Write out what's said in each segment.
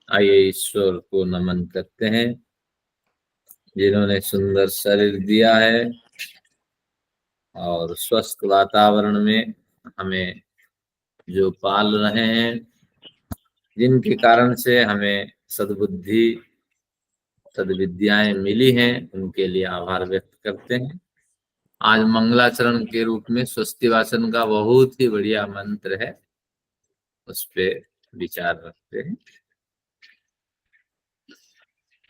आइए ईश्वर को नमन करते हैं जिन्होंने सुंदर शरीर दिया है और स्वस्थ वातावरण में हमें जो पाल रहे हैं, जिनके कारण से हमें सद्बुद्धि सद्विद्याएं मिली हैं, उनके लिए आभार व्यक्त करते हैं। आज मंगलाचरण के रूप में स्वस्ति वाचन का बहुत ही बढ़िया मंत्र है, उस पे विचार रखते हैं।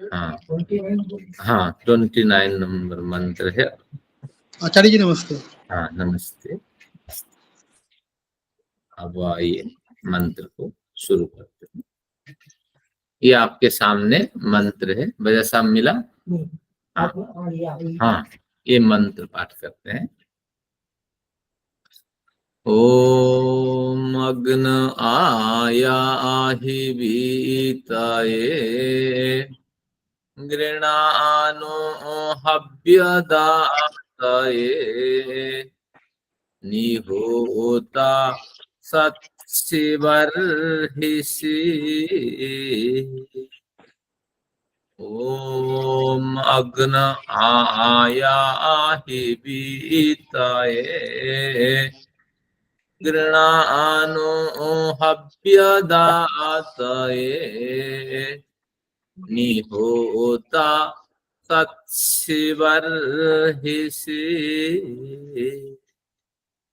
हाँ हाँ, 29 नंबर मंत्र है। आचार्य जी नमस्ते। हाँ नमस्ते। अब आइए मंत्र को शुरू करते हैं। ये आपके सामने मंत्र है, वजैसा मिला। हाँ हाँ, ये मंत्र पाठ करते हैं। ओम अग्न आयाहि वीताये गृणानो हव्यदातये निहोता सत्सिवर्हिषि ओम अग्न आयाहि वीताये गृणानो हव्यदातये निहोता तत्सिवर्हिषि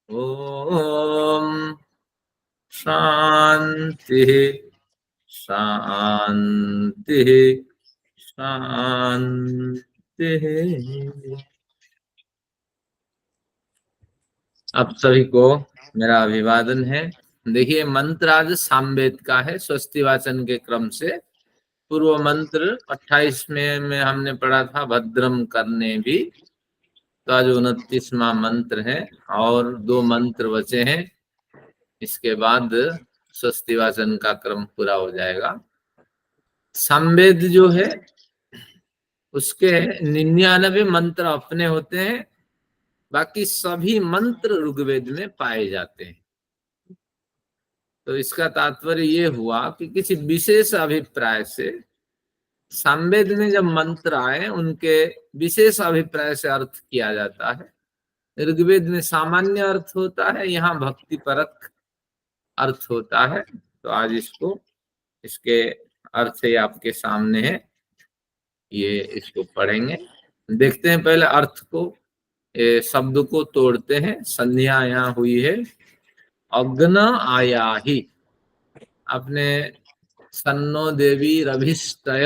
ओम शांति शांति शांति। आप सभी को मेरा अभिवादन है। देखिए मंत्र आज सामवेद का है, स्वस्ति वाचन के क्रम से। पूर्व मंत्र 28 में हमने पढ़ा था भद्रम करने भी, तो आज 29वां मंत्र है और 2 मंत्र बचे हैं। इसके बाद स्वस्ति वाचन का क्रम पूरा हो जाएगा। सामवेद जो है उसके 99 मंत्र अपने होते हैं, बाकी सभी मंत्र ऋग्वेद में पाए जाते हैं। तो इसका तात्पर्य ये हुआ कि किसी विशेष अभिप्राय से सामवेद में जब मंत्र आए उनके विशेष अभिप्राय से अर्थ किया जाता है। ऋग्वेद में सामान्य अर्थ होता है, यहाँ भक्ति परक अर्थ होता है। तो आज इसके अर्थ ही आपके सामने है, ये इसको पढ़ेंगे। देखते हैं पहले अर्थ को, शब्द को तोड़ते हैं। संध्या यहाँ हुई है अग्न आयाहि। अपने सन्नो देवी रभिष्टय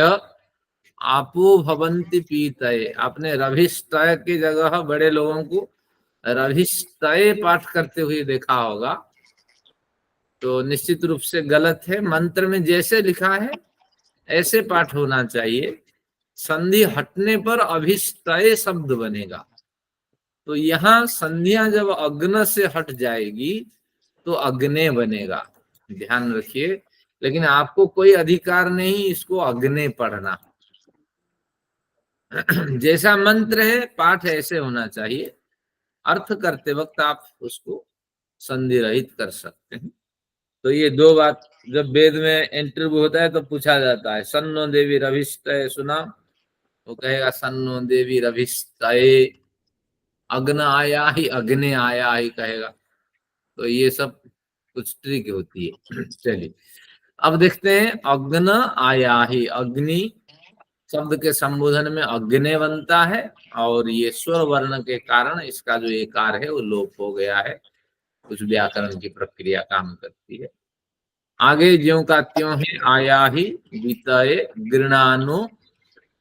आपो भवंती पीतये, आपने रभिष्टय की जगह बड़े लोगों को रभिष्टय पाठ करते हुए देखा होगा, तो निश्चित रूप से गलत है। मंत्र में जैसे लिखा है ऐसे पाठ होना चाहिए। संधि हटने पर अभिष्टय शब्द बनेगा। तो यहाँ संधियां जब अग्न से हट जाएगी तो अग्ने बनेगा, ध्यान रखिए। लेकिन आपको कोई अधिकार नहीं इसको अग्ने पढ़ना। जैसा मंत्र है पाठ ऐसे होना चाहिए। अर्थ करते वक्त आप उसको संधि रहित कर सकते हैं। तो ये 2 बात जब वेद में इंटरव्यू होता है तो पूछा जाता है, सन्नो देवी रभिष्टय सुना, वो कहेगा सन्नो देवी रभिष्टय। अग्न आया ही अग्नि आया ही कहेगा। तो ये सब कुछ ट्रिक होती है। चलिए अब देखते हैं अग्न आया ही। अग्नि शब्द के संबोधन में अग्नि बनता है और ये स्वर वर्ण के कारण इसका जो एकार है वो लोप हो गया है। कुछ व्याकरण की प्रक्रिया काम करती है। आगे ज्यों का त्यों है आया ही बीतये गृणानु,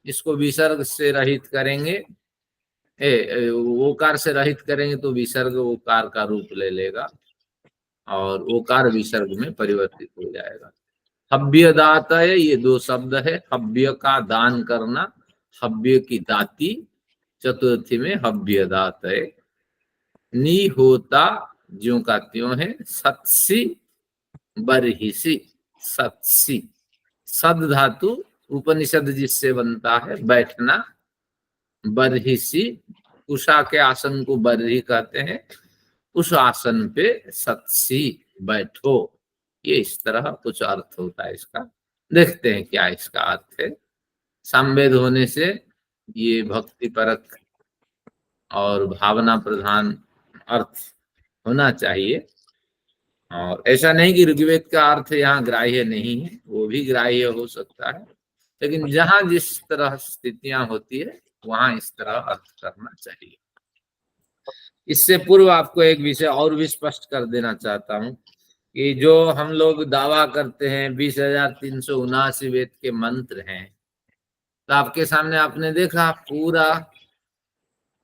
इसको विसर्ग से रहित करेंगे। ओकार से रहित करेंगे तो विसर्ग ओकार का रूप ले लेगा और ओकार विसर्ग में परिवर्तित हो जाएगा। हव्य दातय, ये 2 शब्द है। हव्य का दान करना, हव्य की दाती, चतुर्थी में हव्य दातय। नी होता ज्यों का त्यों है सत्सी बरहिसी। सत्सी सद धातु उपनिषद जिससे बनता है बैठना। बरहिसी उषा के आसन को बरही कहते हैं। उस आसन पे सत्सी बैठो, ये इस तरह कुछ अर्थ होता है इसका। देखते हैं क्या इसका अर्थ है। सामवेद होने से ये भक्ति परक और भावना प्रधान अर्थ होना चाहिए, और ऐसा नहीं कि ऋग्वेद का अर्थ यहाँ ग्राह्य नहीं है, वो भी ग्राह्य हो सकता है, लेकिन जहां जिस तरह स्थितियां होती है वहां इस तरह अर्थ करना चाहिए। इससे पूर्व आपको एक विषय और भी स्पष्ट कर देना चाहता हूं कि जो हम लोग दावा करते हैं 20,379 वेद के मंत्र हैं, तो आपके सामने आपने देखा पूरा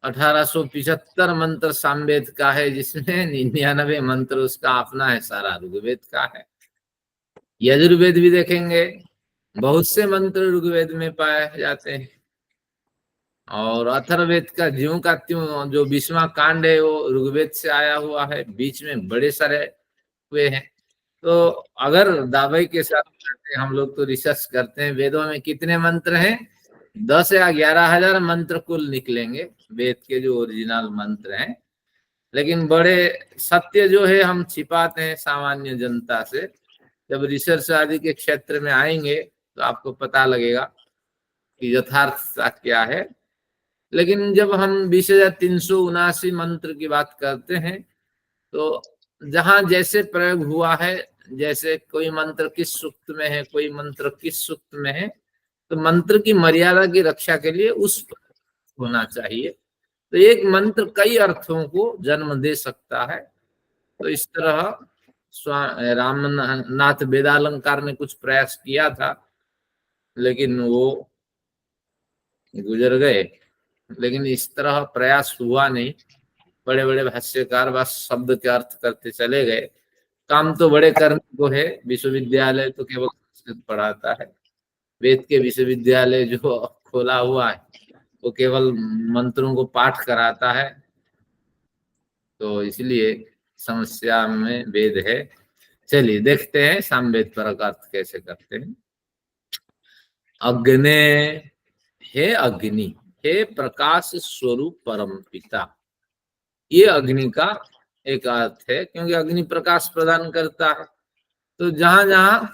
1875 मंत्र सामवेद का है, जिसमें 99 मंत्र उसका अपना है, सारा ऋग्वेद का है। यजुर्वेद भी देखेंगे, बहुत से मंत्र ऋग्वेद में पाए जाते हैं, और अथर्ववेद का ज्यों का त्यों जो 20वां कांड है वो ऋग्वेद से आया हुआ है, बीच में बड़े सारे हुए हैं। तो अगर दावे के साथ हम लोग तो रिसर्च करते हैं वेदों में कितने मंत्र हैं, 10 या 11,000 मंत्र कुल निकलेंगे वेद के जो ओरिजिनल मंत्र हैं, लेकिन बड़े सत्य जो है हम छिपाते हैं सामान्य जनता से। जब रिसर्च आदि के क्षेत्र में आएंगे तो आपको पता लगेगा कि यथार्थता क्या है। लेकिन जब हम 20,379 मंत्र की बात करते हैं तो जहां जैसे प्रयोग हुआ है, जैसे कोई मंत्र किस सूक्त में है, कोई मंत्र किस सूक्त में है, तो मंत्र की मर्यादा की रक्षा के लिए उस पर होना चाहिए। तो एक मंत्र कई अर्थों को जन्म दे सकता है। तो इस तरह रामनाथ वेदालंकार ने कुछ प्रयास किया था, लेकिन वो गुजर गए। लेकिन इस तरह प्रयास हुआ नहीं, बड़े बड़े भाष्यकार बस शब्द के अर्थ करते चले गए। काम तो बड़े करने को है, विश्वविद्यालय तो केवल संस्कृत पढ़ाता है, वेद के विश्वविद्यालय जो खोला हुआ है वो केवल मंत्रों को पाठ कराता है। तो इसलिए समस्या में वेद है। चलिए देखते हैं सामवेद परक अर्थ कैसे करते हैं। अग्ने, हे अग्नि, हे प्रकाश स्वरूप परम पिता, ये अग्नि का एक अर्थ है, क्योंकि अग्नि प्रकाश प्रदान करता है। तो जहां जहां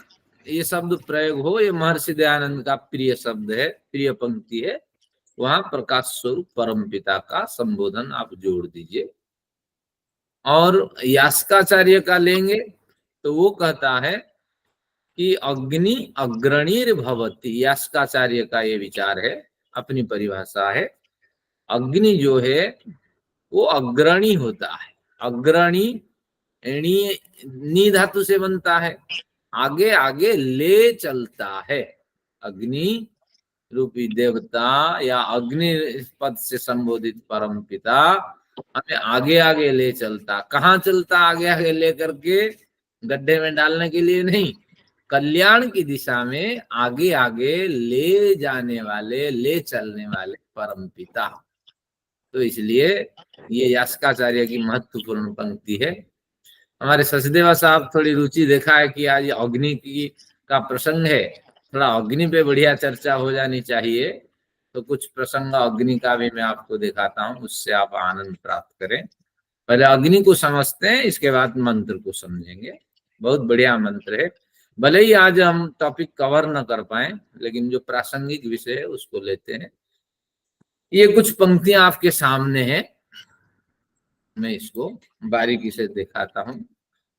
ये शब्द प्रयोग हो, ये महर्षि दयानंद का प्रिय शब्द है, प्रिय पंक्ति है, वहां प्रकाश स्वरूप परम पिता का संबोधन आप जोड़ दीजिए। और यास्काचार्य का लेंगे तो वो कहता है कि अग्नि अग्रणीर भवति, यास्काचार्य का ये विचार है, अपनी परिभाषा है। अग्नि जो है वो अग्रणी होता है। अग्रणी नी धातु से बनता है, आगे आगे ले चलता है। अग्नि रूपी देवता या अग्नि पद से संबोधित परम पिता हमें आगे आगे ले चलता। कहाँ चलता आगे आगे ले करके? गड्ढे में डालने के लिए नहीं, कल्याण की दिशा में आगे आगे ले जाने वाले, ले चलने वाले परम पिता। तो इसलिए ये यास्काचार्य की महत्वपूर्ण पंक्ति है। हमारे सचदेवा साहब थोड़ी रुचि देखा है कि आज अग्नि की का प्रसंग है, थोड़ा अग्नि पे बढ़िया चर्चा हो जानी चाहिए। तो कुछ प्रसंग अग्नि का भी मैं आपको दिखाता हूँ, उससे आप आनंद प्राप्त करें। पहले अग्नि को समझते हैं, इसके बाद मंत्र को समझेंगे। बहुत बढ़िया मंत्र है। भले ही आज हम टॉपिक कवर न कर पाए, लेकिन जो प्रासंगिक विषय है उसको लेते हैं। ये कुछ पंक्तियां आपके सामने हैं, मैं इसको बारीकी से दिखाता हूँ।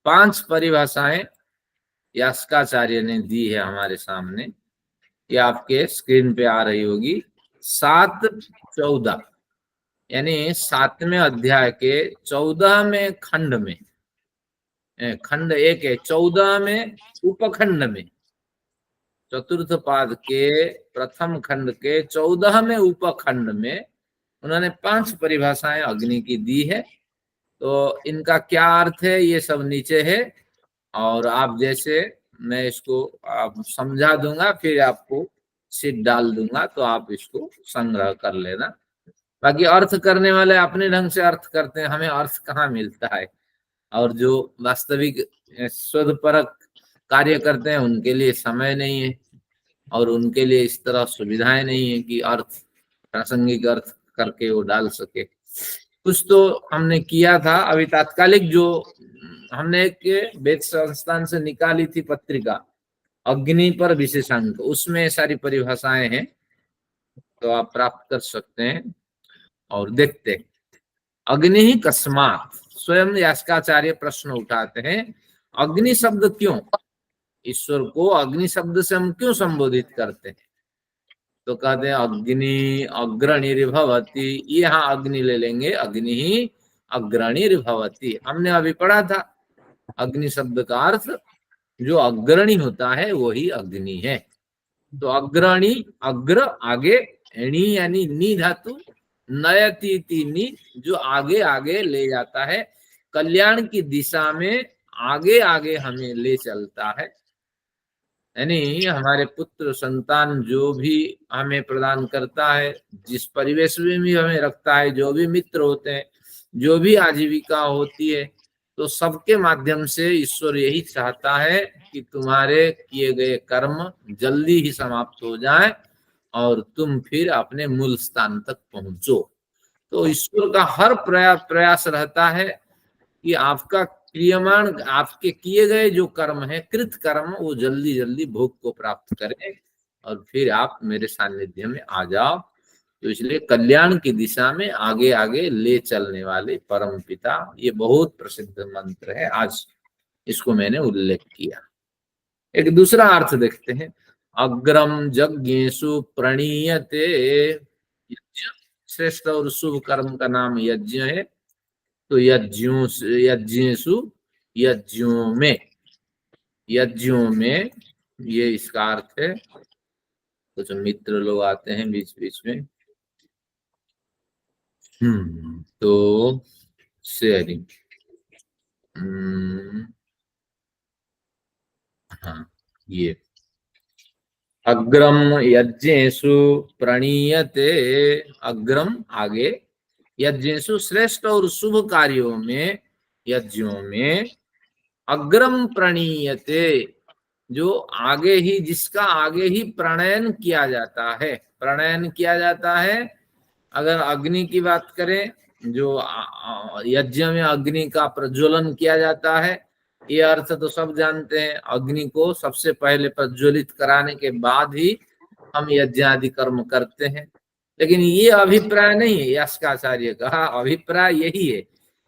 5 परिभाषाएं यास्काचार्य ने दी है हमारे सामने, ये आपके स्क्रीन पे आ रही होगी। 7-14 यानी 7वें अध्याय के 14वें खंड में, खंड 1 है, 14वें उपखंड में, चतुर्थ पाद के प्रथम खंड के 14वें उपखंड में उन्होंने 5 परिभाषाएं अग्नि की दी है। तो इनका क्या अर्थ है ये सब नीचे है, और आप जैसे मैं इसको आप समझा दूंगा, फिर आपको सीट डाल दूंगा, तो आप इसको संग्रह कर लेना। बाकी अर्थ करने वाले अपने ढंग से अर्थ करते हैं, हमें अर्थ कहाँ मिलता है। और जो वास्तविक शोध परक कार्य करते हैं उनके लिए समय नहीं है, और उनके लिए इस तरह सुविधाएं नहीं है कि अर्थ, प्रासंगिक अर्थ करके वो डाल सके। कुछ तो हमने किया था। अभी तात्कालिक जो हमने एक वेद संस्थान से निकाली थी पत्रिका, अग्नि पर विशेषांक, उसमें सारी परिभाषाएं हैं, तो आप प्राप्त कर सकते हैं। और देखते हैं, अग्नि ही कस्मात, स्वयं यास्काचार्य प्रश्न उठाते हैं, अग्नि शब्द क्यों, ईश्वर को अग्नि शब्द से हम क्यों संबोधित करते हैं। तो कहते हैं अग्नि अग्रणीर भवति, यहाँ अग्नि ले लेंगे, अग्नि ही अग्रणीर भवति। हमने अभी पढ़ा था अग्नि शब्द का अर्थ जो अग्रणी होता है वही अग्नि है। तो अग्रणी, अग्र आगे, णी यानी नी धातु, नयति नी जो आगे आगे ले जाता है, कल्याण की दिशा में आगे आगे हमें ले चलता है। यानी हमारे पुत्र संतान जो भी हमें प्रदान करता है, जिस परिवेश में भी हमें रखता है, जो भी मित्र होते हैं, जो भी आजीविका होती है, तो सबके माध्यम से ईश्वर यही चाहता है कि तुम्हारे किए गए कर्म जल्दी ही समाप्त हो जाए और तुम फिर अपने मूल स्थान तक पहुंचो। तो ईश्वर का हर प्रयास रहता है कि आपका क्रियमाण, आपके किए गए जो कर्म है, कृत कर्म, वो जल्दी जल्दी भोग को प्राप्त करें और फिर आप मेरे सानिध्य में आ जाओ। तो इसलिए कल्याण की दिशा में आगे आगे ले चलने वाले परम पिता, ये बहुत प्रसिद्ध मंत्र है, आज इसको मैंने उल्लेख किया। एक दूसरा अर्थ देखते हैं, अग्रम यज्ञेषु प्रणीयते, यज्ञ श्रेष्ठ और शुभ कर्म का नाम यज्ञ है। तो यज्ञेषु, यज्ञों में, यज्ञों में, ये इसका अर्थ है। कुछ मित्र लोग आते हैं बीच बीच में। तो शेयरिंग, हाँ, ये अग्रम यज्ञेषु प्रणीयते, अग्रम आगे, यज्ञेषु श्रेष्ठ और शुभ कार्यों में, यज्ञों में, अग्रम प्रणीयते जो आगे ही, जिसका आगे ही प्रणयन किया जाता है। प्रणयन किया जाता है, अगर अग्नि की बात करें, जो यज्ञ में अग्नि का प्रज्वलन किया जाता है, ये अर्थ तो सब जानते हैं, अग्नि को सबसे पहले प्रज्वलित कराने के बाद ही हम यज्ञ आदि कर्म करते हैं। लेकिन ये अभिप्राय नहीं है यास्काचार्य का, अभिप्राय यही है,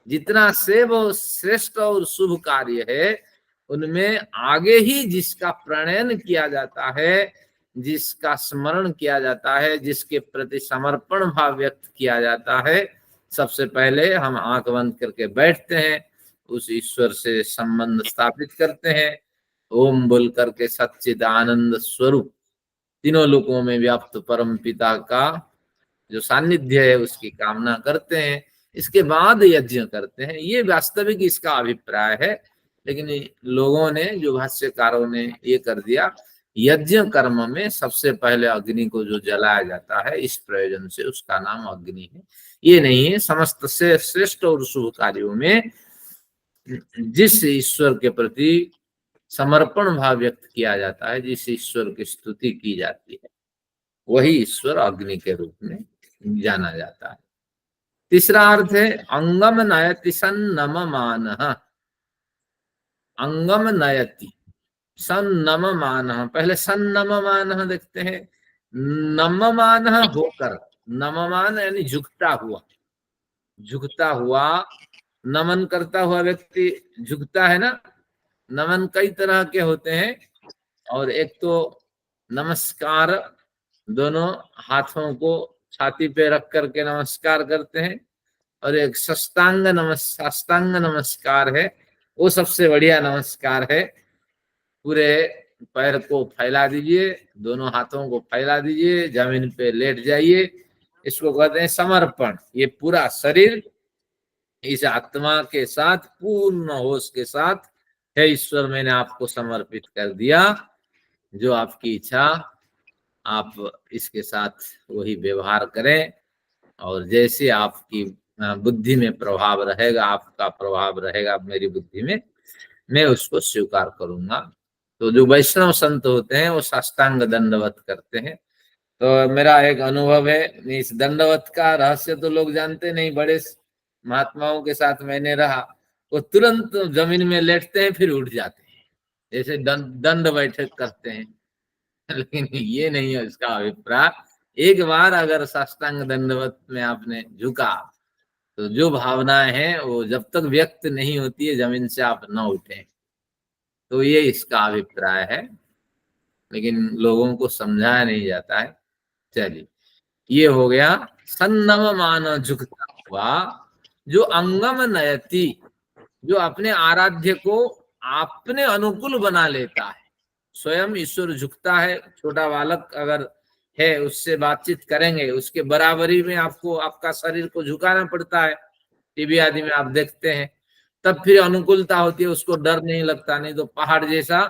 जितना से वो श्रेष्ठ और शुभ कार्य है, उनमें आगे ही जिसका प्रणयन किया जाता है, जिसका स्मरण किया जाता है, जिसके प्रति समर्पण भाव व्यक्त किया जाता है, सबसे पहले हम आंख बंद करके बैठते हैं, उस ईश्वर से संबंध स्थापित करते हैं, ओम बोल करके सच्चिदानंद स्वरूप तीनों लोकों में व्याप्त परम पिता का जो सानिध्य है उसकी कामना करते हैं, इसके बाद यज्ञ करते हैं। ये वास्तविक इसका अभिप्राय है। लेकिन लोगों ने, जो भाष्यकारों ने ये कर दिया, यज्ञ कर्म में सबसे पहले अग्नि को जो जलाया जाता है, इस प्रयोजन से उसका नाम अग्नि है। ये नहीं है, समस्त से श्रेष्ठ और शुभ कार्यों में जिस ईश्वर के प्रति समर्पण भाव व्यक्त किया जाता है, जिस ईश्वर की स्तुति की जाती है, वही ईश्वर अग्नि के रूप में जाना जाता है। तीसरा अर्थ है अंगम नयति सन्नममान, अंगम नयति सन्नममान। पहले सन्नममान देखते हैं, नममान होकर, नममान यानी झुकता हुआ, झुकता हुआ, नमन करता हुआ व्यक्ति झुकता है ना। नमन कई तरह के होते हैं, और एक तो नमस्कार, दोनों हाथों को छाती पे रख करके नमस्कार करते हैं, और एक साष्टांग नमस्कार है, वो सबसे बढ़िया नमस्कार है। पूरे पैर को फैला दीजिए, दोनों हाथों को फैला दीजिए, जमीन पे लेट जाइए, इसको कहते हैं समर्पण। ये पूरा शरीर इस आत्मा के साथ, पूर्ण होश के साथ, हे ईश्वर मैंने आपको समर्पित कर दिया, जो आपकी इच्छा आप इसके साथ वही व्यवहार करें, और जैसे आपकी बुद्धि में प्रभाव रहेगा, आपका प्रभाव रहेगा मेरी बुद्धि में, मैं उसको स्वीकार करूंगा। तो जो वैष्णव संत होते हैं वो साष्टांग दंडवत करते हैं। तो मेरा एक अनुभव है, इस दंडवत का रहस्य तो लोग जानते नहीं, बड़े महात्माओं के साथ मैंने रहा, वो तुरंत जमीन में लेटते हैं फिर उठ जाते हैं। जैसे दंड बैठक करते हैं। लेकिन ये नहीं है इसका अभिप्राय। एक बार अगर साष्टांग दंडवत में आपने झुका तो जो भावनाएं हैं वो जब तक व्यक्त नहीं होती है जमीन से आप न उठे। तो ये इसका अभिप्राय है, लेकिन लोगों को समझाया नहीं जाता है। चलिए, ये हो गया। सन्नम मान झुकता हुआ जो अंगम नयति, जो अपने आराध्य को अपने अनुकूल बना लेता है। स्वयं ईश्वर झुकता है। छोटा बालक अगर है उससे बातचीत करेंगे, उसके बराबरी में आपको आपका शरीर को झुकाना पड़ता है। टीवी आदि में आप देखते हैं, तब फिर अनुकूलता होती है, उसको डर नहीं लगता। नहीं तो पहाड़ जैसा,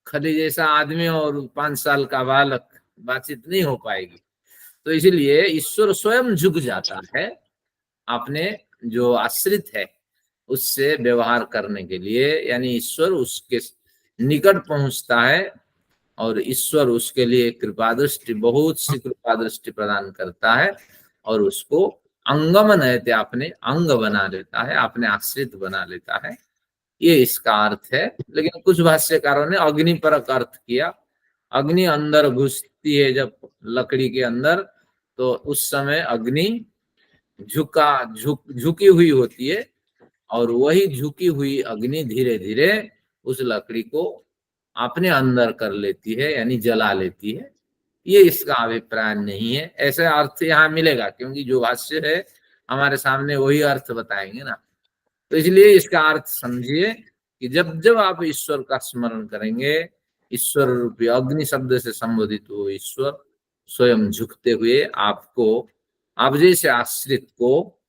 खली जैसा आदमी और 5 साल का बालक, बातचीत नहीं हो पाएगी। तो इसीलिए ईश्वर स्वयं झुक जाता है अपने जो आश्रित है उससे व्यवहार करने के लिए, यानी ईश्वर उसके निकट पहुंचता है और ईश्वर उसके लिए कृपा दृष्टि, बहुत सी कृपा दृष्टि प्रदान करता है और उसको अंगम नयते, अपने अंग बना लेता है, अपने आश्रित बना लेता है। ये इसका अर्थ है। लेकिन कुछ भाष्यकारों ने अग्नि परक अर्थ किया। अग्नि अंदर घुसती है जब लकड़ी के अंदर, तो उस समय अग्नि झुकी हुई होती है और वही झुकी हुई अग्नि धीरे धीरे उस लकड़ी को अपने अंदर कर लेती है, यानी जला लेती है। ये इसका अभिप्राय नहीं है। ऐसा अर्थ यहाँ मिलेगा क्योंकि जो भाष्य है हमारे सामने वही अर्थ बताएंगे ना। तो इसलिए इसका अर्थ समझिए कि जब जब आप ईश्वर का स्मरण करेंगे, ईश्वर रूपी अग्नि शब्द से संबोधित हो ईश्वर स्वयं झुकते हुए आपको, आप जैसे आश्रित को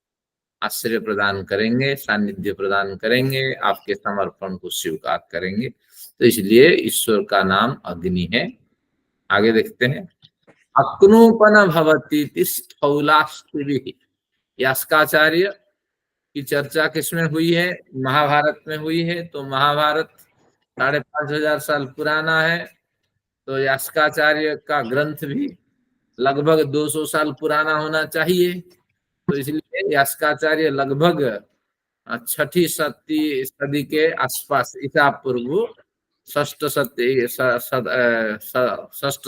आश्रय प्रदान करेंगे, सानिध्य प्रदान करेंगे, आपके समर्पण को स्वीकार करेंगे। तो इसलिए ईश्वर का नाम अग्नि है। आगे देखते हैं। अक्नूपन भवती स्थौलास्त्रिभिः। यास्काचार्य की चर्चा किसमें हुई है? महाभारत में हुई है। तो महाभारत 5,500 साल पुराना है, तो यास्काचार्य का ग्रंथ भी लगभग 200 साल पुराना होना चाहिए। तो इसलिए यास्काचार्य लगभग छठी सदी के आसपास, ईसा पूर्व षष्ठ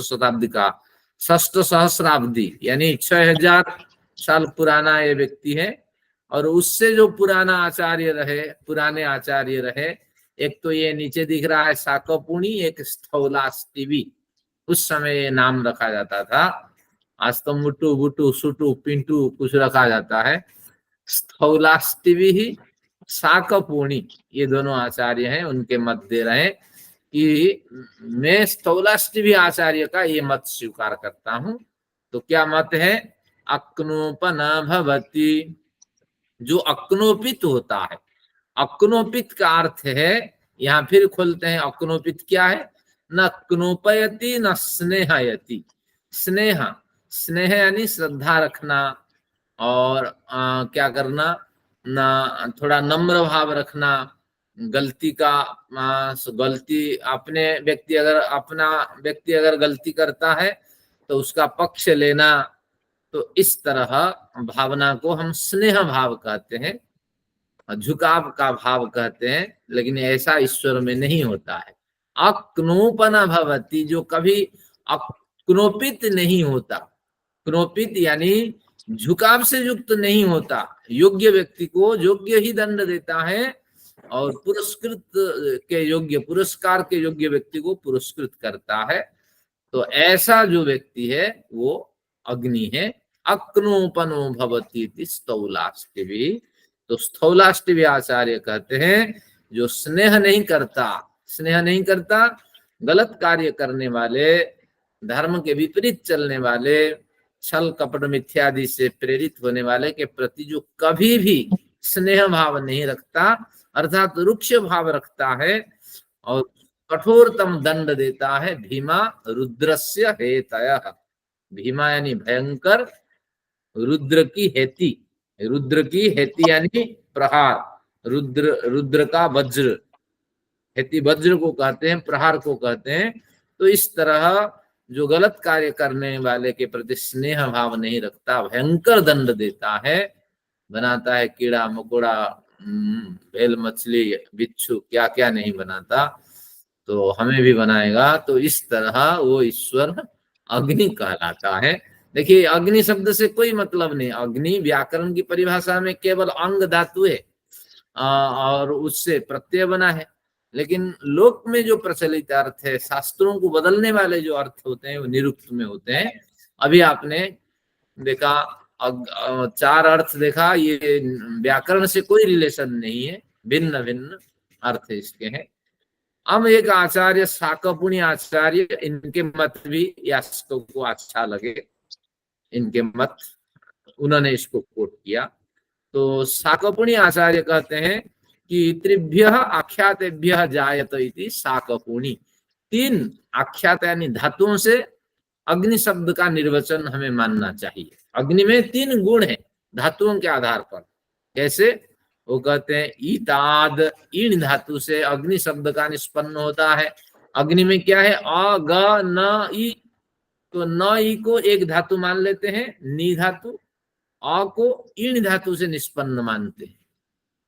शताब्दी का, षष्ठ सहस्राब्दी यानी 6000 साल पुराना ये व्यक्ति है। और उससे जो पुराना आचार्य रहे, पुराने आचार्य रहे, एक तो ये नीचे दिख रहा है शाकपुणी, एक स्थौलास्तिवी। उस समय ये नाम रखा जाता था। आज तो मुट्टू बुट्टू सुटू पिंटू कुछ रखा जाता है। स्थौलास्तिवी ही शाकपुणी, ये दोनों आचार्य हैं। उनके मत दे रहे कि मैं स्थौलास्तिवी आचार्य का ये मत स्वीकार करता हूं। तो क्या मत है? अक्नोपन भवति, जो अक्नोपित होता है। अक्नोपित का अर्थ है, यहाँ फिर खोलते हैं, अक्नोपित क्या है? न क्नोपयति न स्नेहयति। स्नेह, स्नेह यानी श्रद्धा रखना और क्या करना ना, थोड़ा नम्र भाव रखना। गलती का गलती अपना व्यक्ति अगर गलती करता है तो उसका पक्ष लेना। तो इस तरह भावना को हम स्नेह भाव कहते हैं, झुकाव का भाव कहते हैं। लेकिन ऐसा ईश्वर में नहीं होता है। अक्नोपन भवति, जो कभी अक्नोपित नहीं होता। क्नोपित यानी झुकाव से युक्त नहीं होता। योग्य व्यक्ति को योग्य ही दंड देता है और पुरस्कृत के योग्य, पुरस्कार के योग्य व्यक्ति को पुरस्कृत करता है। तो ऐसा जो व्यक्ति है वो अग्नि है। अक्नोपनो भवति स्थौलास्तिवी। तो स्थौलास्तिवी आचार्य कहते हैं जो स्नेह नहीं करता, स्नेह नहीं करता, गलत कार्य करने वाले, धर्म के विपरीत चलने वाले, छल कपट मिथ्यादि से प्रेरित होने वाले के प्रति जो कभी भी स्नेह भाव नहीं रखता, अर्थात रुक्ष भाव रखता है और कठोरतम दंड देता है। भीमा रुद्रस्य हेतयः। भीमा यानी भयंकर, रुद्र की हेती, रुद्र की हेती यानी प्रहार, रुद्र का वज्र, हेती वज्र को कहते हैं, प्रहार को कहते हैं। तो इस तरह जो गलत कार्य करने वाले के प्रति स्नेह भाव नहीं रखता, भयंकर दंड देता है, बनाता है कीड़ा मकोड़ा, भेल मछली बिच्छू, क्या क्या नहीं बनाता। तो हमें भी बनाएगा। तो इस तरह वो ईश्वर अग्नि कहलाता है। देखिए, अग्नि शब्द से कोई मतलब नहीं। अग्नि व्याकरण की परिभाषा में केवल अंग धातु है और उससे प्रत्यय बना है। लेकिन लोक में जो प्रचलित अर्थ है, शास्त्रों को बदलने वाले जो अर्थ होते हैं वो निरुक्त में होते हैं। अभी आपने देखा, चार अर्थ देखा, ये व्याकरण से कोई रिलेशन नहीं है, भिन्न भिन्न अर्थ इसके हैं। अब एक आचार्य शाकपुनी आचार्य, इनके मत भी यास्को को अच्छा लगे, इनके मत, उन्होंने इसको कोट किया। तो शाकपुनी आचार्य कहते हैं कि त्रिभ्य आख्यातेभ्य जायत इति शाकपुनी। तीन आख्यात यानी धातुओं से अग्नि शब्द का निर्वचन हमें मानना चाहिए। अग्नि में तीन गुण है धातुओं के आधार पर। कैसे? वो कहते हैं ईताद, ईण धातु से अग्नि शब्द का निष्पन्न होता है। अग्नि में क्या है? अ ग न ई, तो न ई को एक धातु मान लेते हैं, नी धातु। अ को ईण धातु से निष्पन्न मानते हैं।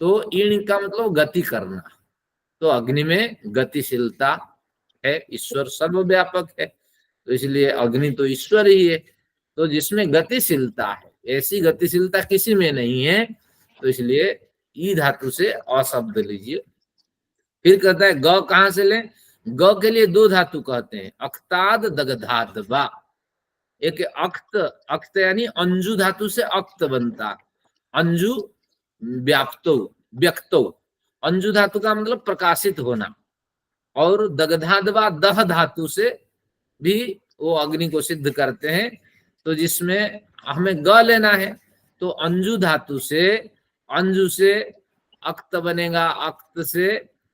तो ईण का मतलब गति करना। तो अग्नि में गतिशीलता है। ईश्वर सर्वव्यापक है, तो इसलिए अग्नि तो ईश्वर ही है। तो जिसमें गतिशीलता है, ऐसी गतिशीलता किसी में नहीं है, तो इसलिए ई धातु से अ शब्द लीजिए। फिर कहता है ग कहां से लें? ग के लिए दो धातु कहते हैं, अक्ताद दगधाद वा। एक अक्त, अक्त यानी अंजु धातु से अक्त बनता, अंजु व्याप्तो व्यक्तो। अंजु धातु का मतलब प्रकाशित होना। और दगधादवा दह धातु से भी वो अग्नि को सिद्ध करते हैं। तो जिसमें हमें ग लेना है, तो अंजु धातु से, अंजु से अक्त बनेगा, अक्त से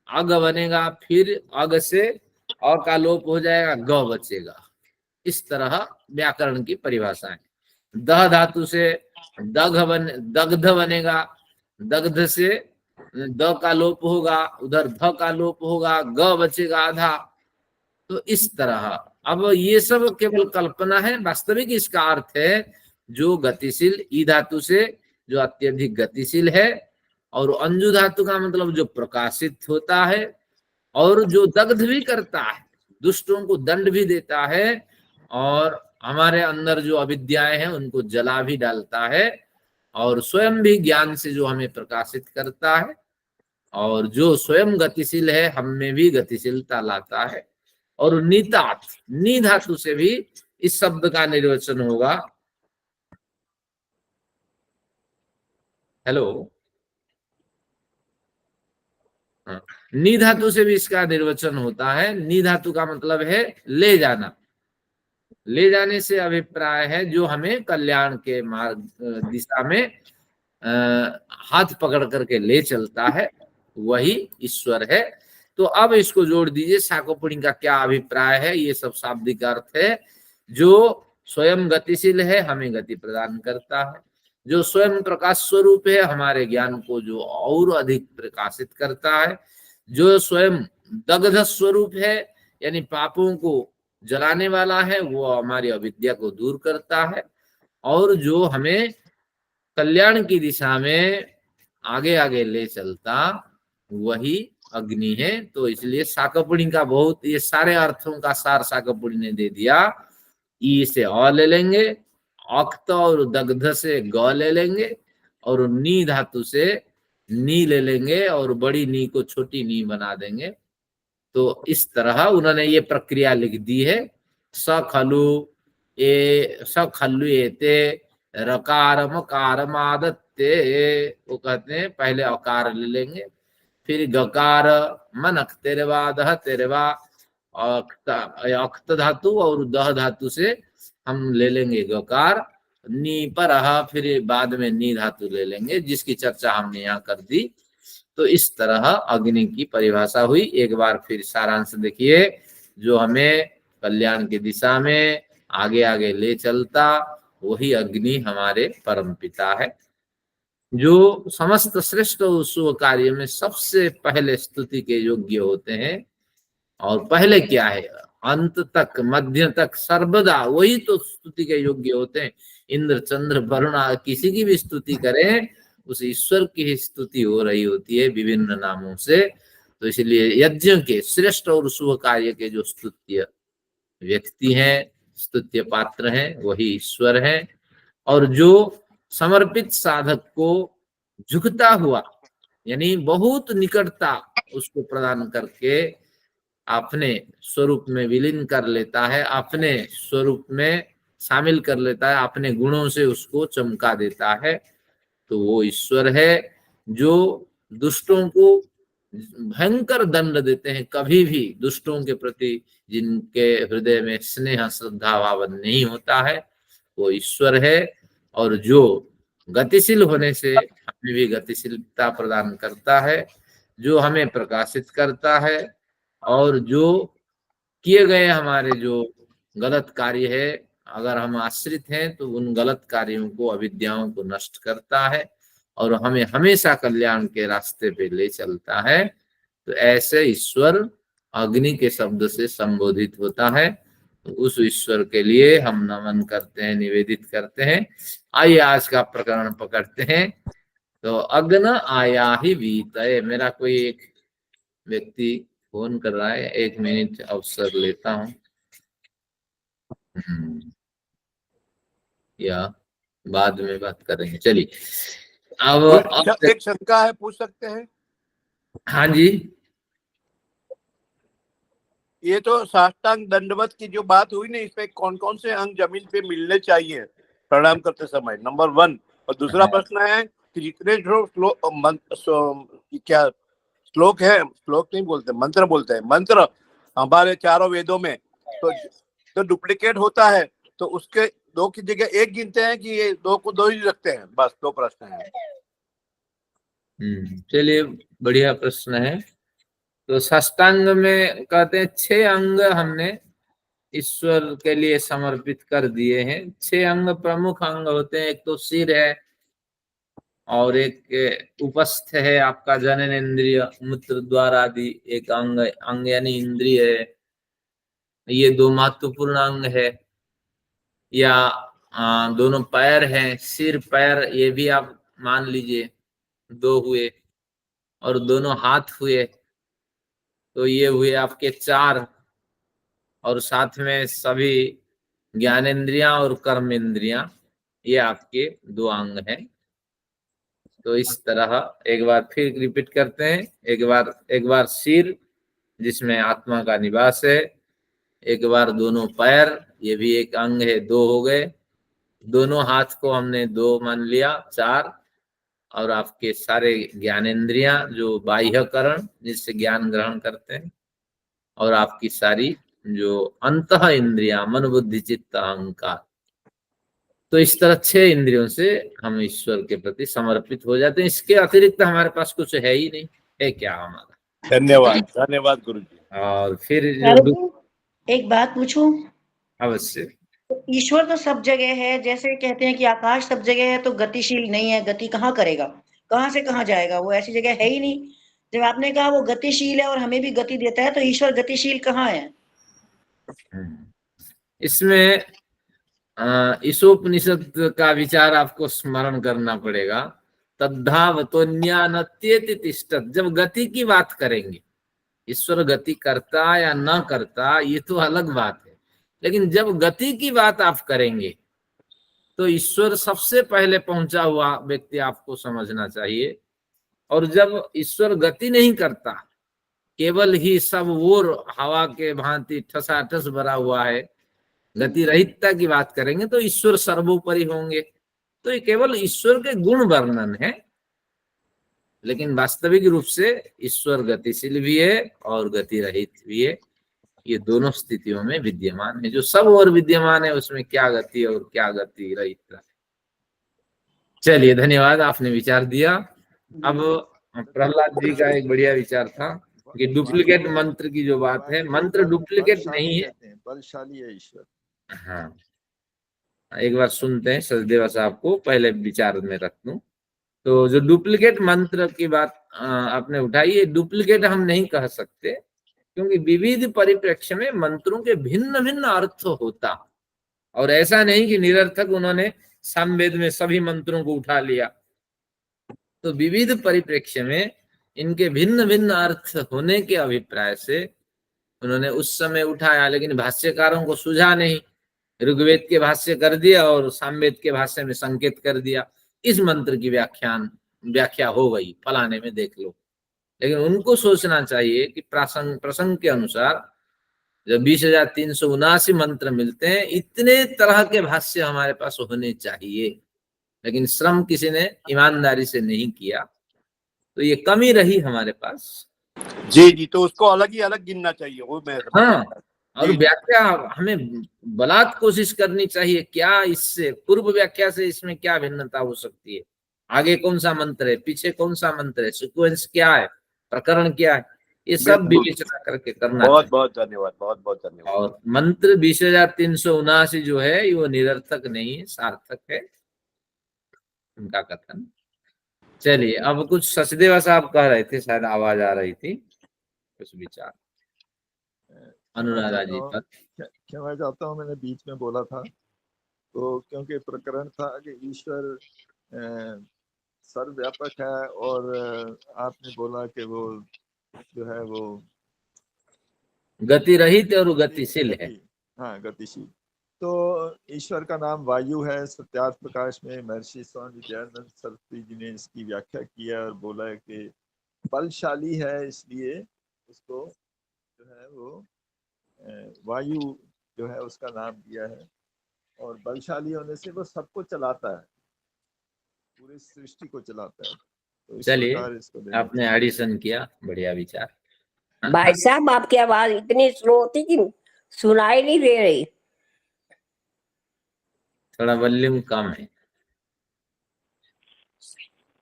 अग बनेगा, फिर अग से अ का लोप हो जाएगा, ग बचेगा। इस तरह व्याकरण की परिभाषा है। दह धातु से दग्ध बनेगा, दग्ध से द का लोप होगा, उधर ध का लोप होगा, ग बचेगा आधा। तो इस तरह, अब ये सब केवल कल्पना है, वास्तविक इसका अर्थ है जो गतिशील, ई धातु से जो अत्यधिक गतिशील है, और अंजु धातु का मतलब जो प्रकाशित होता है, और जो दग्ध भी करता है, दुष्टों को दंड भी देता है, और हमारे अंदर जो अविद्याएं हैं उनको जला भी डालता है, और स्वयं भी ज्ञान से जो हमें प्रकाशित करता है, और जो स्वयं गतिशील है हम में भी गतिशीलता लाता है। और नीतात, नी धातु से भी इस शब्द का निर्वचन होगा। हेलो, नी धातु से भी इसका निर्वचन होता है। नी धातु का मतलब है ले जाना। ले जाने से अभिप्राय है जो हमें कल्याण के मार्ग दिशा में हाथ पकड़ करके ले चलता है, वही ईश्वर है। तो अब इसको जोड़ दीजिए, शाकपुनी का क्या अभिप्राय है। ये सब शाब्दिक अर्थ है। जो स्वयं गतिशील है, हमें गति प्रदान करता है। जो स्वयं प्रकाश स्वरूप है, हमारे ज्ञान को जो और अधिक प्रकाशित करता है। जो स्वयं दग्ध स्वरूप है, यानी पापों को जलाने वाला है, वो हमारी अविद्या को दूर करता है। और जो हमें कल्याण की दिशा में आगे आगे ले चलता, वही अग्नि है। तो इसलिए शाकपुनी का बहुत, ये सारे अर्थों का सार शाकपुनी ने दे दिया। ई से अ ले लेंगे, अक्त और दग्ध से ग ले लेंगे, और नी धातु से नी ले लेंगे, और बड़ी नी को छोटी नी बना देंगे। तो इस तरह उन्होंने ये प्रक्रिया लिख दी है। स खलु एते रकारम कारम आदत्ते। वो कहते हैं पहले अकार ले लेंगे, फिर गकार मनक तेरवा दह तेरवा, अक्त धातु और दह धातु से हम ले लेंगे गकार, नी पर, फिर बाद में नी धातु ले लेंगे, जिसकी चर्चा हमने यहाँ कर दी। तो इस तरह अग्नि की परिभाषा हुई। एक बार फिर सारांश देखिए। जो हमें कल्याण की दिशा में आगे आगे ले चलता, वही अग्नि हमारे परम पिता है। जो समस्त श्रेष्ठ शुभ कार्य में सबसे पहले स्तुति के योग्य होते हैं। और पहले क्या है? अंत तक, मध्य तक, सर्वदा वही तो स्तुति के योग्य होते हैं। इंद्र, चंद्र, वरुण किसी की भी स्तुति करें, उस ईश्वर की ही स्तुति हो रही होती है विभिन्न नामों से। तो इसलिए यज्ञ के श्रेष्ठ और शुभ कार्य के जो स्तुत्य व्यक्ति हैं, स्तुत्य पात्र हैं, वही ईश्वर है। और जो समर्पित साधक को झुकता हुआ यानी बहुत निकटता उसको प्रदान करके अपने स्वरूप में विलीन कर लेता है, अपने स्वरूप में शामिल कर लेता है, अपने गुणों से उसको चमका देता है, तो वो ईश्वर है जो दुष्टों को भयंकर दंड देते हैं। कभी भी दुष्टों के प्रति जिनके हृदय में स्नेह श्रद्धा भाव नहीं होता है, वो ईश्वर है। और जो गतिशील होने से हमें भी गतिशीलता प्रदान करता है, जो हमें प्रकाशित करता है, और जो किए गए हमारे जो गलत कार्य है, अगर हम आश्रित हैं तो उन गलत कार्यों को, अविद्याओं को नष्ट करता है और हमें हमेशा कल्याण के रास्ते पे ले चलता है। तो ऐसे ईश्वर अग्नि के शब्द से संबोधित होता है। तो उस ईश्वर के लिए हम नमन करते हैं, निवेदित करते हैं। आइए आज का प्रकरण पकड़ते हैं। तो अग्न आया ही वीतये। मेरा कोई एक व्यक्ति फोन कर रहा है, 1 मिनट अवसर लेता हूँ। या बाद में बात करेंगे। चलिए अब एक शंका है, पूछ सकते हैं? हाँ जी। ये तो साष्टांग दंडवत की जो बात हुई ना, इसमें कौन कौन से अंग जमीन पे मिलने चाहिए प्रणाम करते समय, नंबर 1। और दूसरा प्रश्न है कि जितने जो क्या श्लोक है, श्लोक नहीं बोलते, मंत्र बोलते हैं, मंत्र हमारे चारों वेदों में तो डुप्लीकेट होता है, तो उसके 2 की जगह 1 गिनते हैं कि ये 2 को 2 ही रखते हैं? बस 2 प्रश्न है। चलिए, बढ़िया प्रश्न है। तो साष्टांग में कहते हैं 6 अंग हमने ईश्वर के लिए समर्पित कर दिए हैं। 6 अंग प्रमुख अंग होते हैं। एक तो सिर है, और एक उपस्थ है आपका जननेंद्रिय, मूत्र द्वार आदि एक अंग यानी इंद्रिय है। ये 2 महत्वपूर्ण अंग है। या दोनों पैर हैं, सिर पैर, ये भी आप मान लीजिए 2 हुए। और दोनों हाथ हुए, तो ये हुए आपके 4। और साथ में सभी ज्ञानेंद्रियां और कर्मेंद्रियां, ये आपके 2 अंग हैं। तो इस तरह एक बार फिर रिपीट करते हैं। एक बार सिर, जिसमें आत्मा का निवास है। एक बार दोनों पैर, ये भी एक अंग है, 2 हो गए। दोनों हाथ को हमने 2 मान लिया, 4। और आपके सारे ज्ञानेंद्रियां जो बाह्यकरण, जिससे ज्ञान ग्रहण करते हैं। और आपकी सारी जो अंतः इंद्रियां, मन बुद्धि चित्त अहंकार। तो इस तरह 6 इंद्रियों से हम ईश्वर के प्रति समर्पित हो जाते हैं। इसके अतिरिक्त हमारे पास कुछ है ही नहीं, है क्या हमारा। धन्यवाद, धन्यवाद गुरु जी। और फिर जो एक बात पूछूं? अवश्य। ईश्वर तो सब जगह है, जैसे कहते हैं कि आकाश सब जगह है, तो गतिशील नहीं है, गति कहाँ करेगा, कहाँ से कहाँ जाएगा? वो ऐसी जगह है ही नहीं। जब आपने कहा वो गतिशील है और हमें भी गति देता है, तो ईश्वर गतिशील कहाँ है? इसमें ईशोपनिषद का विचार आपको स्मरण करना पड़ेगा। तद्धावतोन्यानत्येति तिष्ठत्। जब गति की बात करेंगे, ईश्वर गति करता या न करता ये तो अलग बात है, लेकिन जब गति की बात आप करेंगे तो ईश्वर सबसे पहले पहुंचा हुआ व्यक्ति आपको समझना चाहिए। और जब ईश्वर गति नहीं करता, केवल ही सब ओर हवा के भांति ठसाठस भरा हुआ है, गति रहितता की बात करेंगे तो ईश्वर सर्वोपरि होंगे। तो ये केवल ईश्वर के गुण वर्णन है, लेकिन वास्तविक रूप से ईश्वर गतिशील भी है और गति रहित भी है। ये दोनों स्थितियों में विद्यमान है। जो सब और विद्यमान है, उसमें क्या गति और क्या गति रहित। चलिए, धन्यवाद, आपने विचार दिया। अब प्रहलाद जी का एक बढ़िया विचार था कि डुप्लीकेट मंत्र की जो बात है, मंत्र डुप्लीकेट नहीं है, बलशाली है ईश्वर। हाँ, एक बार सुनते हैं सचदेवा साहब को, पहले विचार में रख दूं। तो जो डुप्लीकेट मंत्र की बात आपने उठाई, ये डुप्लीकेट हम नहीं कह सकते, क्योंकि विविध परिप्रेक्ष्य में मंत्रों के भिन्न भिन्न अर्थ होता। और ऐसा नहीं कि निरर्थक उन्होंने सामवेद में सभी मंत्रों को उठा लिया। तो विविध परिप्रेक्ष्य में इनके भिन्न भिन्न अर्थ होने के अभिप्राय से उन्होंने उस समय उठाया, लेकिन भाष्यकारों को सूझा नहीं। ऋग्वेद के भाष्य कर दिया और सामवेद के भाष्य में संकेत कर दिया, इस मंत्र की व्याख्या हो गई, फलाने में देख लो। लेकिन उनको सोचना चाहिए कि प्रसंग के अनुसार जब 20,379 मंत्र मिलते हैं, इतने तरह के भाष्य हमारे पास होने चाहिए, लेकिन श्रम किसी ने ईमानदारी से नहीं किया, तो ये कमी रही हमारे पास। जी जी, तो उसको अलग ही अलग गिनना चाहिए, वो मैं हाँ, और व्याख्या हमें बलात् कोशिश करनी चाहिए, क्या इससे पूर्व व्याख्या से इसमें क्या भिन्नता हो सकती है, आगे कौन सा मंत्र है, पीछे कौन सा मंत्र है, सीक्वेंस क्या है, प्रकरण क्या है, ये सब विवेचना करके करना। बहुत बहुत धन्यवाद, बहुत बहुत धन्यवाद। और मंत्र 20,379 जो है वो निरर्थक नहीं है, सार्थक है उनका कथन। चलिए, अब कुछ सचदेवा साहब कह रहे थे, शायद आवाज आ रही थी, कुछ विचार अनुराधा जी पर। क्षमा चाहता हूँ, मैंने बीच में बोला था, तो क्योंकि प्रकरण था कि ईश्वर सर्वव्यापक है, और आपने बोला कि वो जो है वो गति रहित और गतिशील है। हाँ, गतिशील। तो ईश्वर का नाम वायु है। सत्यार्थ प्रकाश में महर्षि स्वामी विद्यानंद सरस्वती जी ने इसकी व्याख्या किया और बोला है कि बलशाली है, इसलिए उसको जो है वो वायु जो है उसका नाम दिया है, और बलशाली होने से वो सबको चलाता है, पूरी सृष्टि को चलाता है। तो चलिए, आपने एडिशन किया, बढ़िया विचार। भाई साहब, आपकी आवाज इतनी स्लो होती कि सुनाई नहीं दे रही। थोड़ा वॉल्यूम कम है।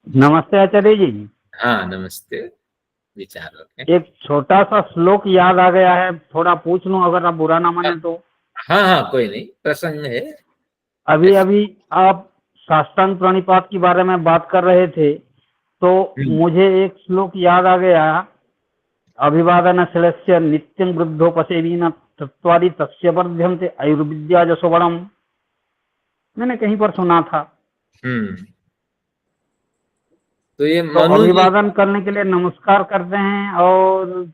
नमस्ते आचार्य जी। हाँ, नमस्ते। विचार रखें। एक छोटा सा श्लोक याद आ गया है, थोड़ा पूछ लूं अगर आप बुरा ना माने तो। हाँ हाँ, कोई नहीं, प्रसंग है। अभी आप साष्टांग प्रणिपात के बारे में बात कर रहे थे, तो मुझे एक श्लोक याद आ गया, अभिवादन श्लेष्य नित्यं वृद्धोपसेवीन तत्वादि तस्य वर्ध्यन्ते आयुर्विद्या जसोबलम, मैंने कहीं पर सुना था। तो ये तो अभिवादन करने के लिए नमस्कार करते हैं, और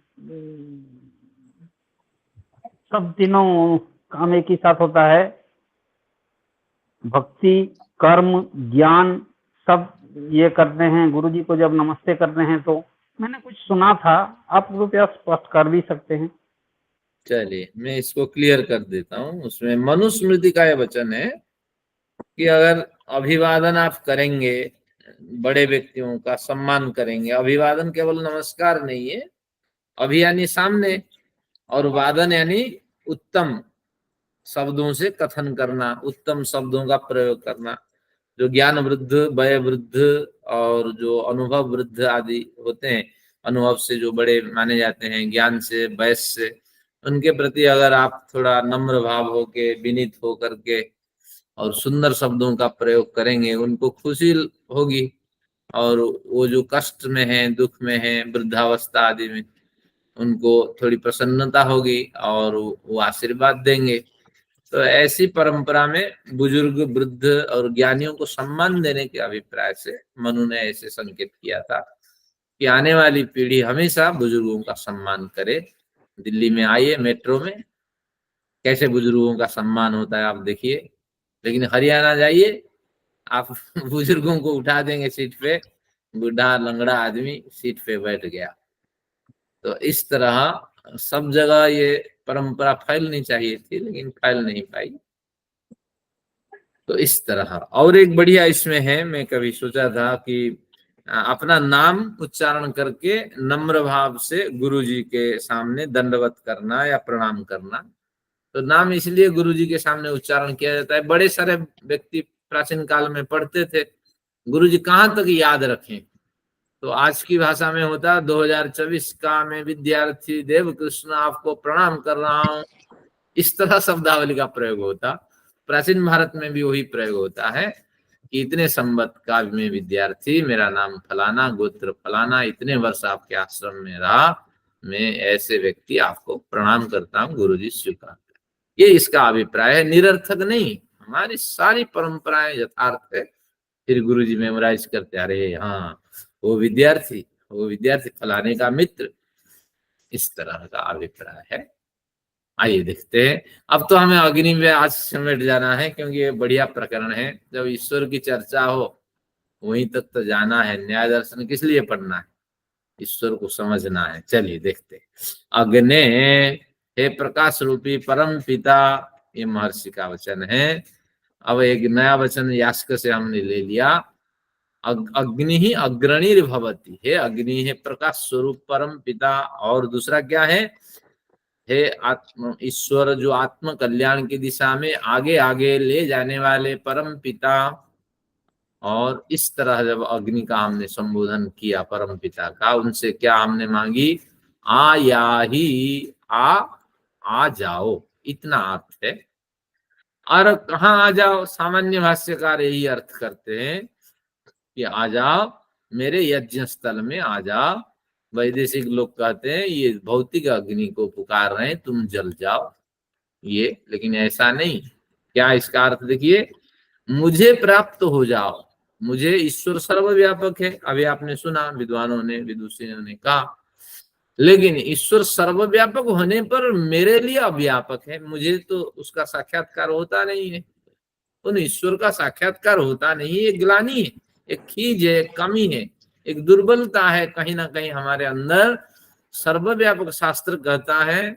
सब तीनों काम एक ही साथ होता है, भक्ति, कर्म, ज्ञान, सब ये करते हैं। गुरुजी को जब नमस्ते करते हैं, तो मैंने कुछ सुना था, आप कृपया स्पष्ट कर भी सकते हैं। चलिए, मैं इसको क्लियर कर देता हूँ। उसमें मनुस्मृति का यह वचन है कि अगर अभिवादन आप करेंगे, बड़े व्यक्तियों का सम्मान करेंगे, अभिवादन केवल नमस्कार नहीं है, अभि यानी सामने, और वादन यानी उत्तम शब्दों से कथन करना, उत्तम शब्दों का प्रयोग करना। जो ज्ञान वृद्ध, वय वृद्ध और जो अनुभव वृद्ध आदि होते हैं, अनुभव से जो बड़े माने जाते हैं, ज्ञान से, वयस से, उनके प्रति अगर आप थोड़ा नम्र भाव होके, विनीत हो करके और सुंदर शब्दों का प्रयोग करेंगे, उनको खुशी होगी, और वो जो कष्ट में है, दुख में है, वृद्धावस्था आदि में, उनको थोड़ी प्रसन्नता होगी और वो आशीर्वाद देंगे। तो ऐसी परंपरा में बुजुर्ग, वृद्ध और ज्ञानियों को सम्मान देने के अभिप्राय से मनु ने ऐसे संकेत किया था कि आने वाली पीढ़ी हमेशा बुजुर्गों का सम्मान करे। दिल्ली में आइए, मेट्रो में कैसे बुजुर्गों का सम्मान होता है आप देखिए, लेकिन हरियाणा जाइए, आप बुजुर्गों को उठा देंगे सीट पे, बूढ़ा लंगड़ा आदमी सीट पे बैठ गया। तो इस तरह सब जगह ये परंपरा फैलनी चाहिए थी, लेकिन फैल नहीं पाई। तो इस तरह और एक बढ़िया इसमें है, मैं कभी सोचा था कि अपना नाम उच्चारण करके नम्र भाव से गुरुजी के सामने दंडवत करना या प्रणाम करना। तो नाम इसलिए गुरुजी के सामने उच्चारण किया जाता है, बड़े सारे व्यक्ति प्राचीन काल में पढ़ते थे, गुरुजी कहाँ तक याद रखें। तो आज की भाषा में होता 2024 का मैं विद्यार्थी देव कृष्ण आपको प्रणाम कर रहा हूँ, इस तरह शब्दावली का प्रयोग होता। प्राचीन भारत में भी वही प्रयोग होता है कि इतने संवत का मैं विद्यार्थी, मेरा नाम फलाना, गोत्र फलाना, इतने वर्ष आपके आश्रम में रहा, मैं ऐसे व्यक्ति आपको प्रणाम करता हूँ, गुरुजी स्वीकार। ये इसका अभिप्राय है, निरर्थक नहीं। हमारी सारी परंपराएं यथार्थ है। फिर गुरुजी मेमोराइज करते, अरे हाँ वो विद्यार्थी, वो विद्यार्थी फलाने का मित्र, इस तरह का अभिप्राय है। आइए देखते हैं। अब तो हमें अग्नि में आज समेट जाना है, क्योंकि ये बढ़िया प्रकरण है। जब ईश्वर की चर्चा हो वहीं तक तो जाना है। न्याय दर्शन किस लिए पढ़ना है? ईश्वर को समझना है। चलिए देखते हैं। अग्ने, हे प्रकाश रूपी परम पिता, ये महर्षि का वचन है। अब एक नया वचन यास्क से हमने ले लिया। अग्नि ही अग्रणी भवती, हे अग्नि, हे प्रकाश स्वरूप परम पिता। और दूसरा क्या है? हे आत्म ईश्वर, जो आत्म कल्याण की दिशा में आगे आगे ले जाने वाले परम पिता। और इस तरह जब अग्नि का हमने संबोधन किया परम पिता का, उनसे क्या हमने मांगी? आया ही, आ जाओ, इतना अर्थ है। और कहाँ आ जाओ? सामान्य भाष्यकार यही अर्थ करते हैं कि आ जाओ मेरे यज्ञ स्थल में आ जाओ। वैदेशिक लोग कहते हैं ये भौतिक अग्नि को पुकार रहे हैं, तुम जल जाओ। ये लेकिन ऐसा नहीं। क्या इसका अर्थ देखिए, मुझे प्राप्त हो जाओ। मुझे, ईश्वर सर्वव्यापक है, अभी आपने सुना विद्वानों ने, विदुषियों ने कहा। लेकिन ईश्वर सर्वव्यापक होने पर मेरे लिए अव्यापक है। मुझे तो उसका साक्षात्कार होता नहीं है। उन ईश्वर का साक्षात्कार होता नहीं, एक ग्लानि है, एक खीज है, एक कमी है, एक दुर्बलता है कहीं ना कहीं हमारे अंदर। सर्वव्यापक शास्त्र कहता है,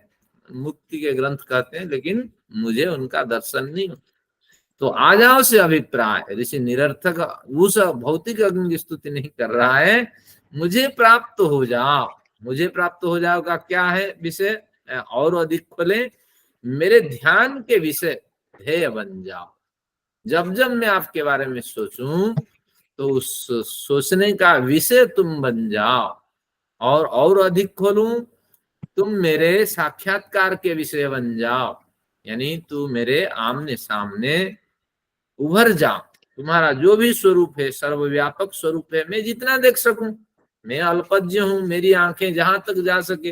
मुक्ति के ग्रंथ कहते हैं, लेकिन मुझे उनका दर्शन नहीं होता। तो आ जाओ से अभिप्राय, ऋषि निरर्थक उस भौतिक अग्नि की स्तुति नहीं कर रहा है। मुझे प्राप्त हो जाओ। मुझे प्राप्त हो जाओ का क्या है विषय? और अधिक खोले, मेरे ध्यान के विषय ध्येय बन जाओ। जब जब मैं आपके बारे में सोचूं तो उस सोचने का विषय तुम बन जाओ। और अधिक खोलूं, तुम मेरे साक्षात्कार के विषय बन जाओ। यानी तू मेरे आमने सामने उभर जा। तुम्हारा जो भी स्वरूप है सर्वव्यापक स्वरूप है। मैं जितना देख सकूं, मैं अल्पज्ञ हूं, मेरी आंखें जहां तक जा सके,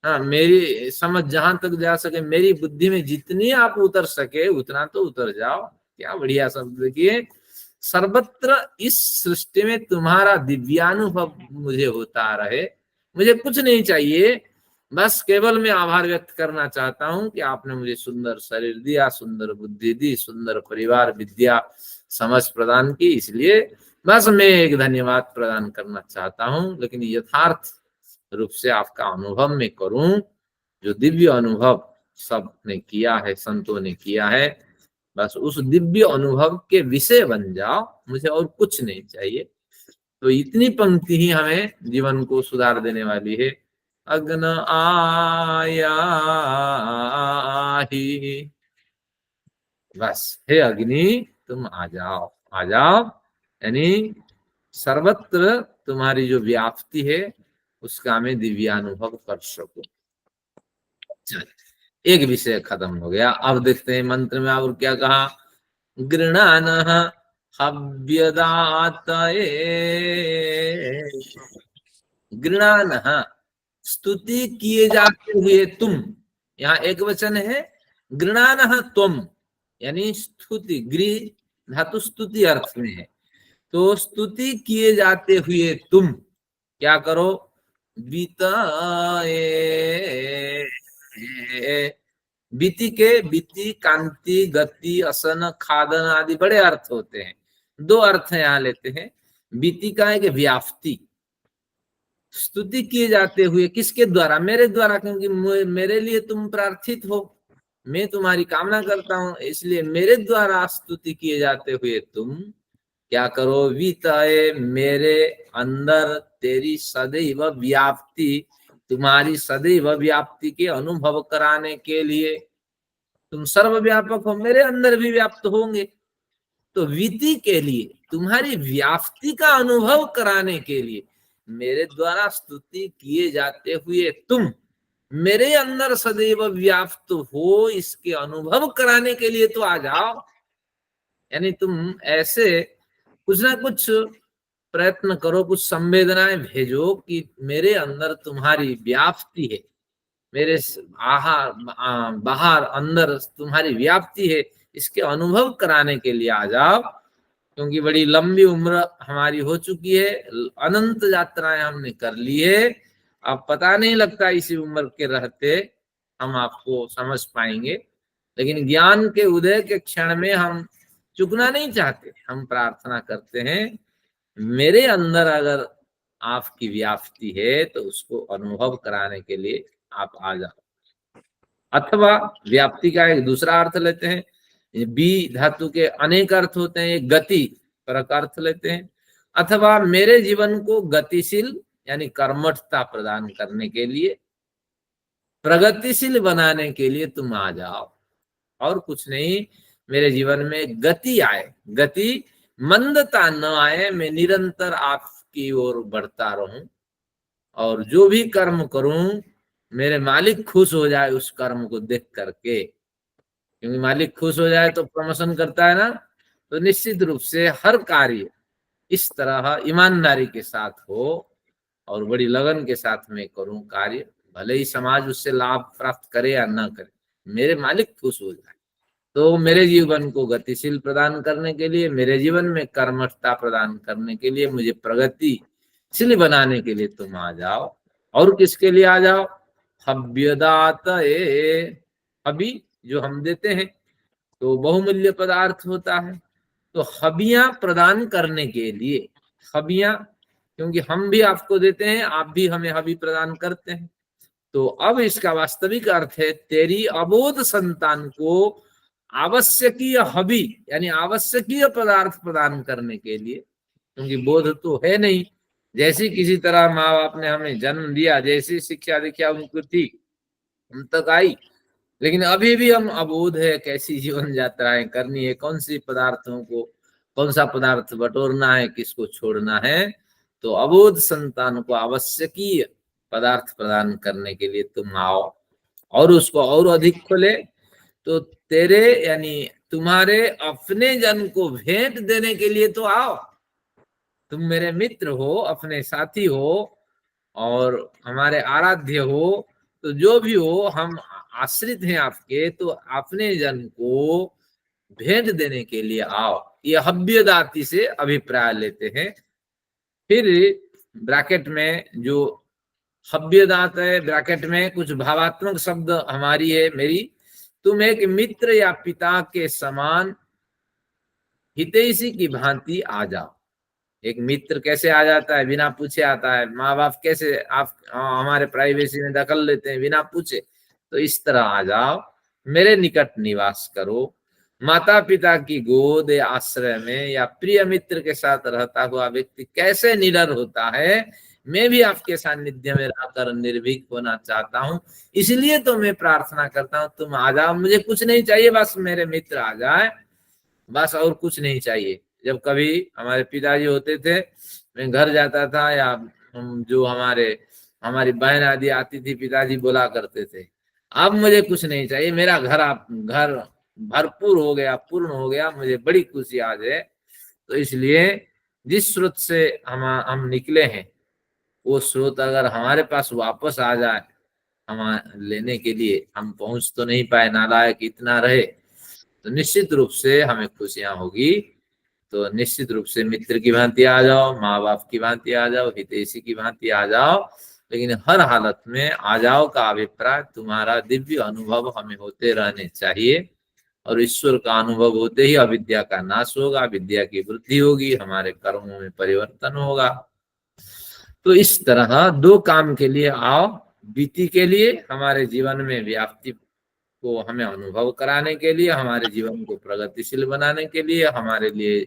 हाँ, मेरी समझ जहां तक जा सके, मेरी बुद्धि में जितनी आप उतर सके उतना तो उतर जाओ। क्या बढ़िया शब्द देखिए, सर्वत्र इस सृष्टि में तुम्हारा दिव्यानुभव मुझे होता रहे। मुझे कुछ नहीं चाहिए, बस केवल मैं आभार व्यक्त करना चाहता हूं कि आपने मुझे सुंदर शरीर दिया, सुंदर बुद्धि दी, सुंदर परिवार, विद्या, समझ प्रदान की। इसलिए बस मैं एक धन्यवाद प्रदान करना चाहता हूं, लेकिन यथार्थ रूप से आपका अनुभव में करूं, जो दिव्य अनुभव सबने किया है, संतों ने किया है। बस उस दिव्य अनुभव के विषय बन जाओ, मुझे और कुछ नहीं चाहिए। तो इतनी पंक्ति ही हमें जीवन को सुधार देने वाली है। अग्न आया ही, बस हे अग्नि तुम आ जाओ, आ जाओ। यानी सर्वत्र तुम्हारी जो व्याप्ति है उसका मैं दिव्यानुभव कर सकूं। एक विषय खत्म हो गया। अब देखते हैं मंत्र में और क्या कहा। गृणान हव्यदातये, गृणान, स्तुति किए जाते हुए तुम। यहाँ एक वचन है गृणान तुम, यानी स्तुति, गृह धातु स्तुति अर्थ में है। तो स्तुति किए जाते हुए तुम क्या करो? बीताए, बीति के बीति, कांति, गति, असन, खादन आदि बड़े अर्थ होते हैं। दो अर्थ यहाँ लेते हैं। बीति का है कि व्याप्ति, स्तुति किए जाते हुए किसके द्वारा? मेरे द्वारा, क्योंकि मेरे लिए तुम प्रार्थित हो, मैं तुम्हारी कामना करता हूं, इसलिए मेरे द्वारा स्तुति किए जाते हुए तुम क्या करो? विताए, मेरे अंदर तेरी सदैव व्याप्ति, तुम्हारी सदैव व्याप्ति के अनुभव कराने के लिए। तुम सर्वव्यापक हो, मेरे अंदर भी व्याप्त होंगे। तो वीति के लिए, तुम्हारी व्याप्ति का अनुभव कराने के लिए मेरे द्वारा स्तुति किए जाते हुए तुम मेरे अंदर सदैव व्याप्त हो, इसके अनुभव कराने के लिए तो आ जाओ। यानी तुम ऐसे कुछ ना कुछ प्रयत्न करो, कुछ संवेदनाएं भेजो कि मेरे अंदर तुम्हारी व्याप्ति है, मेरे बाहर अंदर तुम्हारी व्याप्ति है, इसके अनुभव कराने के लिए आ जाओ। क्योंकि बड़ी लंबी उम्र हमारी हो चुकी है, अनंत यात्राएं हमने कर ली है। अब पता नहीं लगता इसी उम्र के रहते हम आपको समझ पाएंगे, लेकिन ज्ञान के उदय के क्षण में हम चुकना नहीं चाहते। हम प्रार्थना करते हैं मेरे अंदर अगर आपकी व्याप्ति है तो उसको अनुभव कराने के लिए आप आ जाओ। अथवा व्याप्ति का एक दूसरा अर्थ लेते हैं, बी धातु के अनेक अर्थ होते हैं, एक गति परक अर्थ लेते हैं। अथवा मेरे जीवन को गतिशील यानी कर्मठता प्रदान करने के लिए, प्रगतिशील बनाने के लिए तुम आ जाओ, और कुछ नहीं। मेरे जीवन में गति आए, गति मंदता न आए, मैं निरंतर आपकी ओर बढ़ता रहूं और जो भी कर्म करूं मेरे मालिक खुश हो जाए उस कर्म को देख करके। क्योंकि मालिक खुश हो जाए तो प्रमोशन करता है ना, तो निश्चित रूप से हर कार्य इस तरह ईमानदारी के साथ हो और बड़ी लगन के साथ में करूं कार्य, भले ही समाज उससे लाभ प्राप्त करे या न करे, मेरे मालिक खुश हो जाए। तो मेरे जीवन को गतिशील प्रदान करने के लिए, मेरे जीवन में कर्मठता प्रदान करने के लिए, मुझे प्रगतिशील बनाने के लिए तुम आ जाओ। और किसके लिए आ जाओ? हव्यदात, हबी जो हम देते हैं तो बहुमूल्य पदार्थ होता है, तो हबियां प्रदान करने के लिए। हबियां, क्योंकि हम भी आपको देते हैं, आप भी हमें हबी प्रदान करते हैं। तो अब इसका वास्तविक अर्थ है तेरी अबोध संतान को आवश्यकीय हबी यानी आवश्यकीय पदार्थ प्रदान करने के लिए, क्योंकि बोध तो है नहीं। जैसी किसी तरह माँ बाप ने हमें जन्म दिया, जैसी शिक्षा दीक्षा उनको थी हम तक आई, लेकिन अभी भी हम अबोध है कैसी जीवन यात्राएं करनी है, कौन सी पदार्थों को, कौन सा पदार्थ बटोरना है, किसको छोड़ना है। तो अबोध संतान को आवश्यकीय पदार्थ प्रदान करने के लिए तुम आओ और उसको और अधिक खोले। तो तेरे यानी तुम्हारे अपने जन को भेंट देने के लिए तो आओ। तुम मेरे मित्र हो, अपने साथी हो और हमारे आराध्य हो, तो जो भी हो हम आश्रित हैं आपके, तो अपने जन को भेंट देने के लिए आओ। ये हव्यदाती से अभिप्राय लेते हैं। फिर ब्रैकेट में जो हव्यदात है, ब्रैकेट में कुछ भावात्मक शब्द हमारी है, मेरी। तुम एक मित्र या पिता के समान हितैषी की भांति आ जाओ। एक मित्र कैसे आ जाता है? बिना पूछे आता है। माँ बाप कैसे आप हमारे प्राइवेसी में दखल लेते हैं बिना पूछे, तो इस तरह आ जाओ, मेरे निकट निवास करो। माता पिता की गोद या आश्रय में या प्रिय मित्र के साथ रहता हुआ व्यक्ति कैसे निडर होता है, मैं भी आपके सानिध्य में रहकर निर्भीक होना चाहता हूँ। इसलिए तो मैं प्रार्थना करता हूँ तुम आ जाओ, मुझे कुछ नहीं चाहिए, बस मेरे मित्र आ जाए, बस और कुछ नहीं चाहिए। जब कभी हमारे पिताजी होते थे, मैं घर जाता था या जो हमारी बहन आदि आती थी, पिताजी बोला करते थे अब मुझे कुछ नहीं चाहिए, मेरा घर भरपूर हो गया, पूर्ण हो गया, मुझे बड़ी खुशी आज है। तो इसलिए जिस स्रोत से हम निकले हैं वो स्रोत अगर हमारे पास वापस आ जाए हम लेने के लिए, हम पहुंच तो नहीं पाए, नालायक इतना रहे, तो निश्चित रूप से हमें खुशियां होगी। तो निश्चित रूप से मित्र की भांति आ जाओ, माँ बाप की भांति आ जाओ, हितैषी की भांति आ जाओ, लेकिन हर हालत में आ जाओ का अभिप्राय तुम्हारा दिव्य अनुभव हमें होते रहने चाहिए। और ईश्वर का अनुभव होते ही अविद्या का नाश होगा, विद्या की वृद्धि होगी, हमारे कर्मों में परिवर्तन होगा। तो इस तरह दो काम के लिए आओ, बीती के लिए, हमारे जीवन में व्याप्ति को हमें अनुभव कराने के लिए, हमारे जीवन को प्रगतिशील बनाने के लिए, हमारे लिए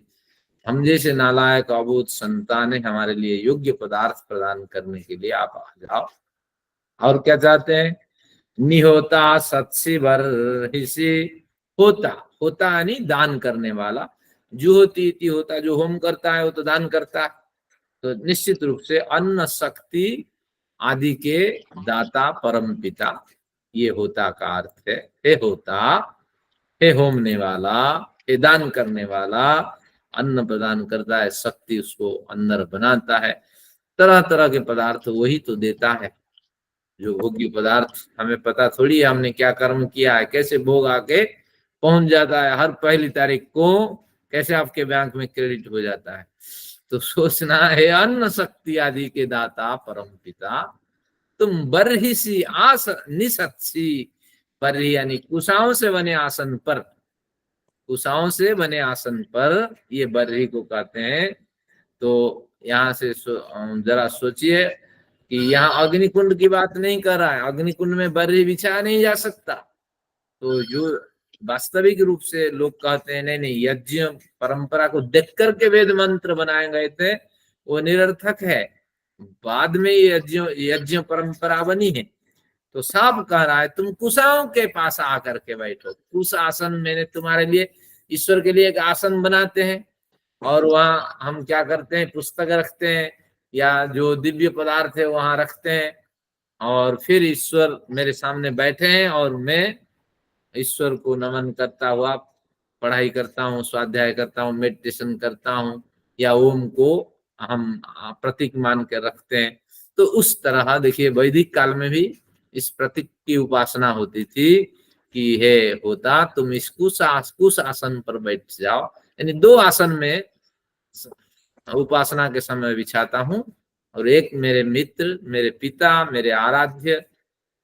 हम जैसे नालायक अबोध संतान है, हमारे लिए योग्य पदार्थ प्रदान करने के लिए आप आ जाओ। और क्या चाहते हैं? निहोता सत्सी बर्हिषि, होता यानी दान करने वाला, जुहोती इति होता, जो होम करता है वो तो दान करता है। तो निश्चित रूप से अन्न शक्ति आदि के दाता परम पिता, ये होता का अर्थ है। हे होता, हे होमने वाला, हे दान करने वाला, अन्न प्रदान करता है, शक्ति उसको अंदर बनाता है, तरह तरह के पदार्थ वही तो देता है। जो भोग्य पदार्थ हमें पता थोड़ी है हमने क्या कर्म किया है, कैसे भोग आके पहुंच जाता है। हर पहली तारीख को कैसे आपके बैंक में क्रेडिट हो जाता है। तो सोचना है अन्न शक्ति आदि के दाता परम पिता, तुम बरहिसी आस निसत्सी, बरही यानी कुशाओं से बने आसन पर, कुशाओं से बने आसन पर ये बरही को कहते हैं। तो यहाँ से जरा सोचिए कि यहाँ अग्निकुंड की बात नहीं कर रहा है, अग्निकुंड में बरही बिछा नहीं जा सकता। तो जो वास्तविक रूप से लोग कहते हैं नहीं नहीं, यज्ञ परंपरा को देख करके वेद मंत्र बनाए गए थे, वो निरर्थक है। बाद में ये यज्ञ परंपरा बनी है। तो साफ कह रहा है तुम कुशाओं के पास आकर के बैठो। कुश आसन मैंने तुम्हारे लिए, ईश्वर के लिए एक आसन बनाते हैं और वहां हम क्या करते हैं, पुस्तक रखते हैं या जो दिव्य पदार्थ है वहां रखते हैं, और फिर ईश्वर मेरे सामने बैठे हैं और मैं ईश्वर को नमन करता हुआ पढ़ाई करता हूँ, स्वाध्याय करता हूँ, मेडिटेशन करता हूँ, या ओम को हम प्रतीक मान के रखते हैं। तो उस तरह देखिए वैदिक काल में भी इस प्रतीक की उपासना होती थी कि हे होता तुम इस कुश आसन पर बैठ जाओ, यानी 2 आसन में उपासना के समय बिछाता हूँ, और एक मेरे मित्र, मेरे पिता, मेरे आराध्य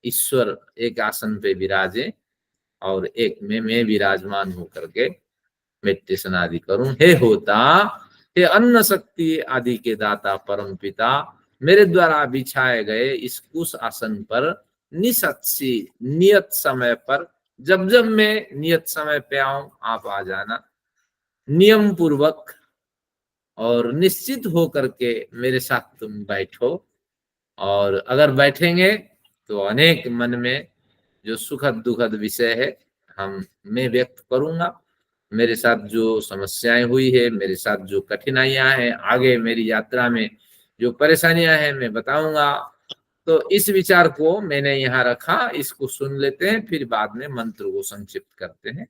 ईश्वर एक आसन पे विराजे और एक में मैं विराजमान होकर के मेडिटेशन आदि करूं। हे होता, हे अन्न शक्ति आदि के दाता परम पिता, मेरे द्वारा बिछाए गए इस कुश आसन पर निसत्सी, नियत समय पर, जब जब मैं नियत समय पे आऊं आप आ जाना, नियम पूर्वक और निश्चित होकर के मेरे साथ तुम बैठो। और अगर बैठेंगे तो अनेक मन में जो सुखद दुखद विषय है मैं व्यक्त करूंगा। मेरे साथ जो समस्याएं हुई है, मेरे साथ जो कठिनाइयां हैं, आगे मेरी यात्रा में जो परेशानियां हैं मैं बताऊंगा। तो इस विचार को मैंने यहाँ रखा, इसको सुन लेते हैं, फिर बाद में मंत्र को संक्षिप्त करते हैं।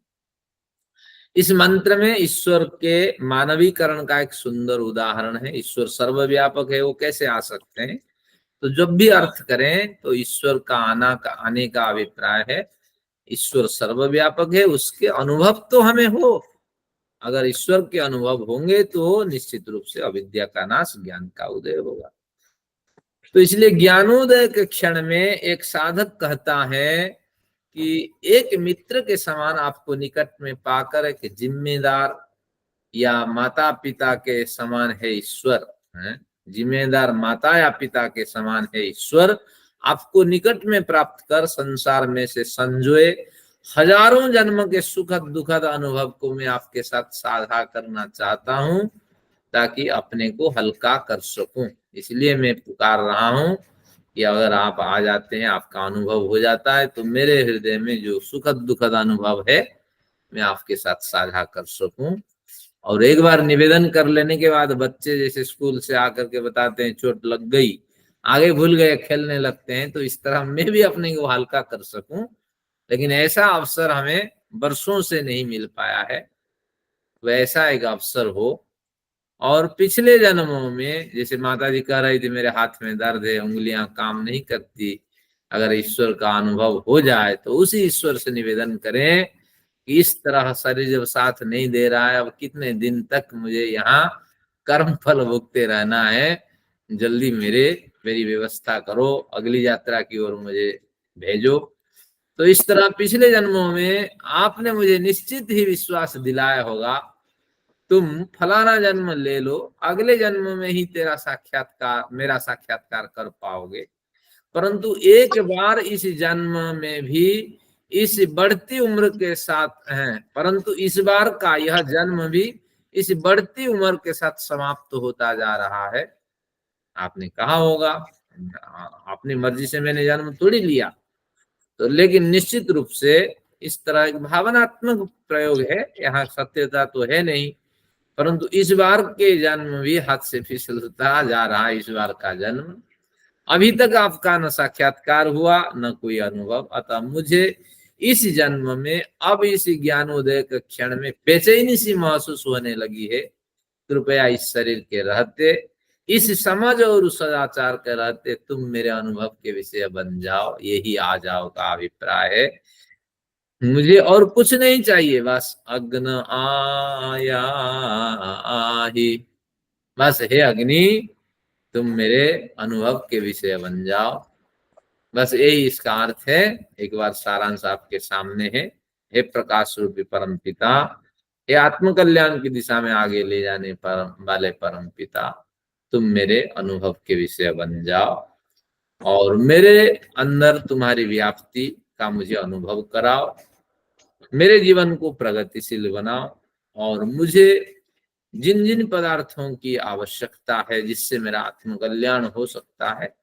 इस मंत्र में ईश्वर के मानवीकरण का एक सुंदर उदाहरण है। ईश्वर सर्वव्यापक है, वो कैसे आ सकते हैं? तो जब भी अर्थ करें तो ईश्वर का आने का अभिप्राय है ईश्वर सर्वव्यापक है, उसके अनुभव तो हमें हो। अगर ईश्वर के अनुभव होंगे तो निश्चित रूप से अविद्या का नाश, ज्ञान का उदय होगा। तो इसलिए ज्ञानोदय के क्षण में एक साधक कहता है कि एक मित्र के समान आपको निकट में पाकर एक जिम्मेदार या माता पिता के समान है ईश्वर, जिम्मेदार माता या पिता के समान है ईश्वर, आपको निकट में प्राप्त कर संसार में से संजोए हजारों जन्म के सुखद दुखद अनुभव को मैं आपके साथ साझा करना चाहता हूं ताकि अपने को हल्का कर सकूं। इसलिए मैं पुकार रहा हूं कि अगर आप आ जाते हैं, आपका अनुभव हो जाता है, तो मेरे हृदय में जो सुखद दुखद अनुभव है मैं आपके साथ साझा कर सकूं। और एक बार निवेदन कर लेने के बाद बच्चे जैसे स्कूल से आकर के बताते हैं चोट लग गई, आगे भूल गए, खेलने लगते हैं, तो इस तरह मैं भी अपने को हल्का कर सकूं। लेकिन ऐसा अवसर हमें वर्षों से नहीं मिल पाया है, वैसा एक अवसर हो। और पिछले जन्मों में जैसे माता जी कह रही थी मेरे हाथ में दर्द है, उंगलियां काम नहीं करती, अगर ईश्वर का अनुभव हो जाए तो उसी ईश्वर से निवेदन करें कि इस तरह शरीर जब साथ नहीं दे रहा है, अब कितने दिन तक मुझे यहाँ कर्म फल भुगते रहना है, जल्दी मेरी व्यवस्था करो, अगली यात्रा की ओर मुझे भेजो। तो इस तरह पिछले जन्मों में आपने मुझे निश्चित ही विश्वास दिलाया होगा, तुम फलाना जन्म ले लो, अगले जन्म में ही मेरा साक्षात्कार कर पाओगे। परंतु एक बार इस जन्म में भी इस बढ़ती उम्र के साथ हैं, परंतु इस बार का यह जन्म भी इस बढ़ती उम्र के साथ समाप्त होता जा रहा है। आपने कहा होगा अपनी मर्जी से मैंने जन्म थोड़ी लिया, तो लेकिन निश्चित रूप से इस तरह एक भावनात्मक प्रयोग है, यहाँ सत्यता तो है नहीं, परंतु इस बार के जन्म भी हाथ से फिसलता जा रहा है। इस बार का जन्म अभी तक आपका न साक्षात्कार हुआ न कोई अनुभव, अतः मुझे इस जन्म में अब इस ज्ञानोदय के क्षण में बेचैनी सी महसूस होने लगी है। कृपया इस शरीर के रहते, इस समझ और सदाचार के रहते तुम मेरे अनुभव के विषय बन जाओ, यही आ जाओ का अभिप्राय है। मुझे और कुछ नहीं चाहिए, बस अग्न आया ही, बस हे अग्नि तुम मेरे अनुभव के विषय बन जाओ। बस यही इसका अर्थ है। एक बार सारांश आपके सामने है। हे प्रकाश रूपी परम पिता, हे आत्म कल्याण की दिशा में आगे ले जाने वाले परम पिता, तुम मेरे अनुभव के विषय बन जाओ और मेरे अंदर तुम्हारी व्याप्ति का मुझे अनुभव कराओ, मेरे जीवन को प्रगतिशील बनाओ और मुझे जिन जिन पदार्थों की आवश्यकता है जिससे मेरा आत्म कल्याण हो सकता है,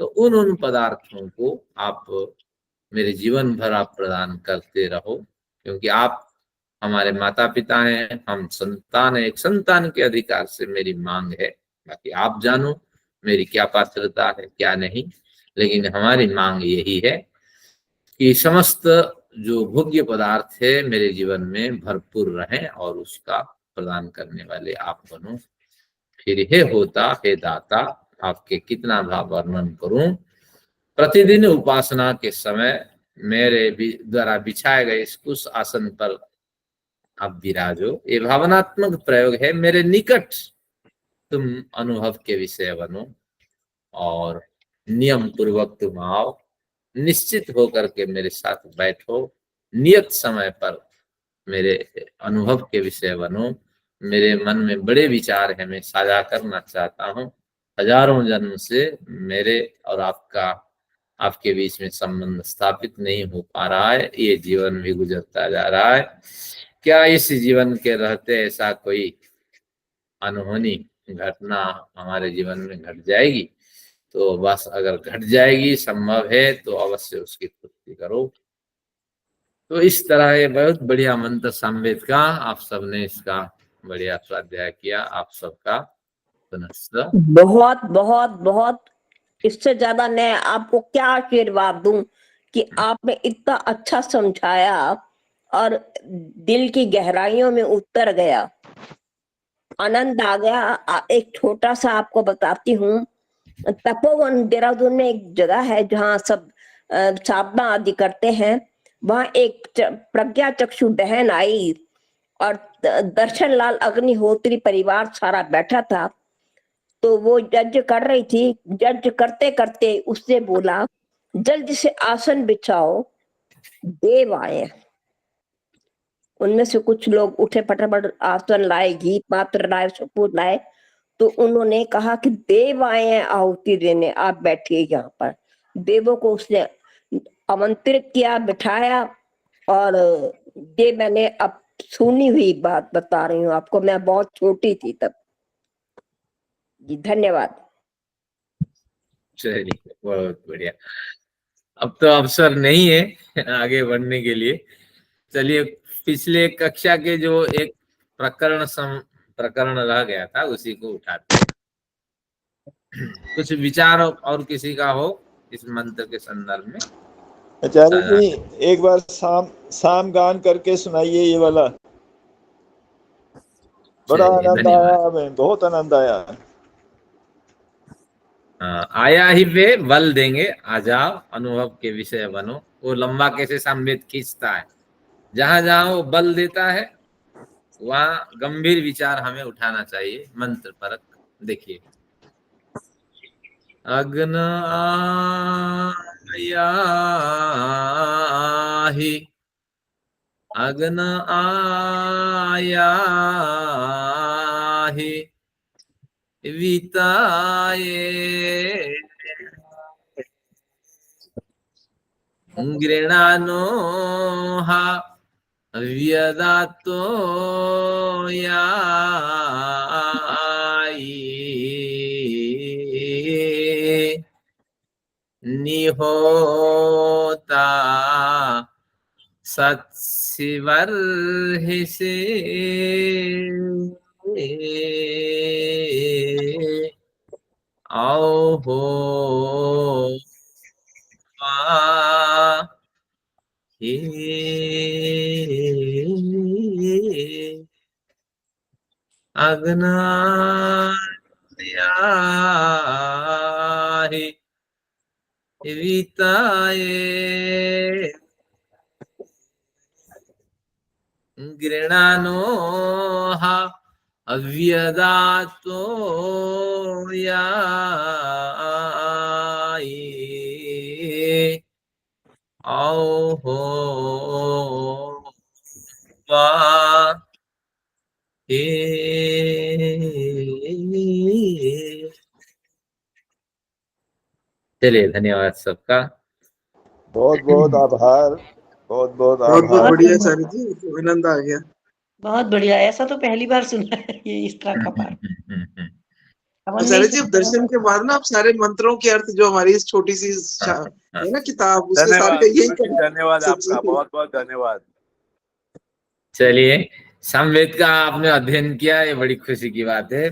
तो उन पदार्थों को आप मेरे जीवन भर आप प्रदान करते रहो, क्योंकि आप हमारे माता पिता हैं, हम संतान है। एक संतान के अधिकार से मेरी मांग है, बाकी आप जानो मेरी क्या पात्रता है क्या नहीं, लेकिन हमारी मांग यही है कि समस्त जो भोग्य पदार्थ है मेरे जीवन में भरपूर रहें और उसका प्रदान करने वाले आप बनो। फिर हे होता, हे दाता, आपके कितना भाव वर्णन करूं। प्रतिदिन उपासना के समय मेरे द्वारा बिछाए गए इस कुश आसन पर आप विराजो। ये भावनात्मक प्रयोग है, मेरे निकट तुम अनुभव के विषय बनो और नियम पूर्वक तुम आओ, निश्चित होकर के मेरे साथ बैठो, नियत समय पर मेरे अनुभव के विषय बनो। मेरे मन में बड़े विचार है, मैं साझा करना चाहता हूँ। हजारों जन्म से मेरे और आपके बीच में संबंध स्थापित नहीं हो पा रहा है, ये जीवन भी गुजरता जा रहा है। क्या इस जीवन के रहते ऐसा कोई अनहोनी घटना हमारे जीवन में घट जाएगी? तो बस अगर घट जाएगी, संभव है, तो अवश्य उसकी पूर्ति करो। तो इस तरह ये बहुत बढ़िया मंत्र सामवेद का आप सबने इसका बढ़िया स्वाध्याय किया। आप सबका पुनः बहुत बहुत बहुत, इससे ज्यादा मैं आपको क्या आशीर्वाद दूं कि आपने इतना अच्छा समझाया और दिल की गहराइयों में उतर गया, आनंद आ गया। एक छोटा सा आपको बताती हूँ, तपोवन देहरादून में एक जगह है जहाँ सब साधना आदि करते हैं। वहां एक प्रज्ञा चक्षु बहन आई और दर्शन लाल अग्निहोत्री परिवार सारा बैठा था। तो वो जज कर रही थी, जज करते करते उससे बोला, जल्दी से आसन बिछाओ, देव आए। उनमें से कुछ लोग उठे, फटाफट आसन लाए, घी पात्र लाए, सब कुछ लाए। तो उन्होंने कहा कि देव आए हैं आहुति देने, आप बैठिए यहाँ पर। देवों को उसने आमंत्रित किया, बिठाया। और ये मैंने अब सुनी हुई बात बता रही हूँ आपको, मैं बहुत छोटी थी तब। जी धन्यवाद। चलिए, बहुत बढ़िया। अब तो अवसर नहीं है आगे बढ़ने के लिए। चलिए, पिछले कक्षा के जो एक प्रकरण रह गया था उसी को उठाते हैं। कुछ विचार और किसी का हो इस मंत्र के संदर्भ में? आचार्य जी एक बार साम गान करके सुनाइए ये वाला। बड़ा आनंद आया, हमें बहुत आनंद आया। आया ही पे बल देंगे, आ जाओ अनुभव के विषय बनो। वो लंबा कैसे सामवेद खींचता है, जहां जहां वो बल देता है वहां गंभीर विचार हमें उठाना चाहिए मंत्र परक। देखिए, अग्न आया ही, अग्न आया ही, विताए गृणानो हा व्यदातो याई निहोता सत्सिवर्हिषे औहो अग्नायाहि विताये गृणानोहा अव्यदातो याई औहो वा हे। चलिए, धन्यवाद सबका। बहुत बहुत आभार, बहुत बहुत बहुत बहुत आभार। बढ़िया आचार्य जी, आनंद आ गया। बहुत बढ़िया, ऐसा तो पहली बार सुना है ये इस तरह का पाठ। अपन नहीं आचार्य जी, अब सुनते दर्शन के बाद ना आप सारे मंत्रों के अर्थ जो हमारी इस छोटी सी है ना किताब, उसके धन्यवाद सारे यही धन्यवाद सच्ची। आपका, बहुत बहुत धन्यवाद। चलिए, सामवेद का आपने अध्ययन किया, ये बड़ी खुशी की बात है।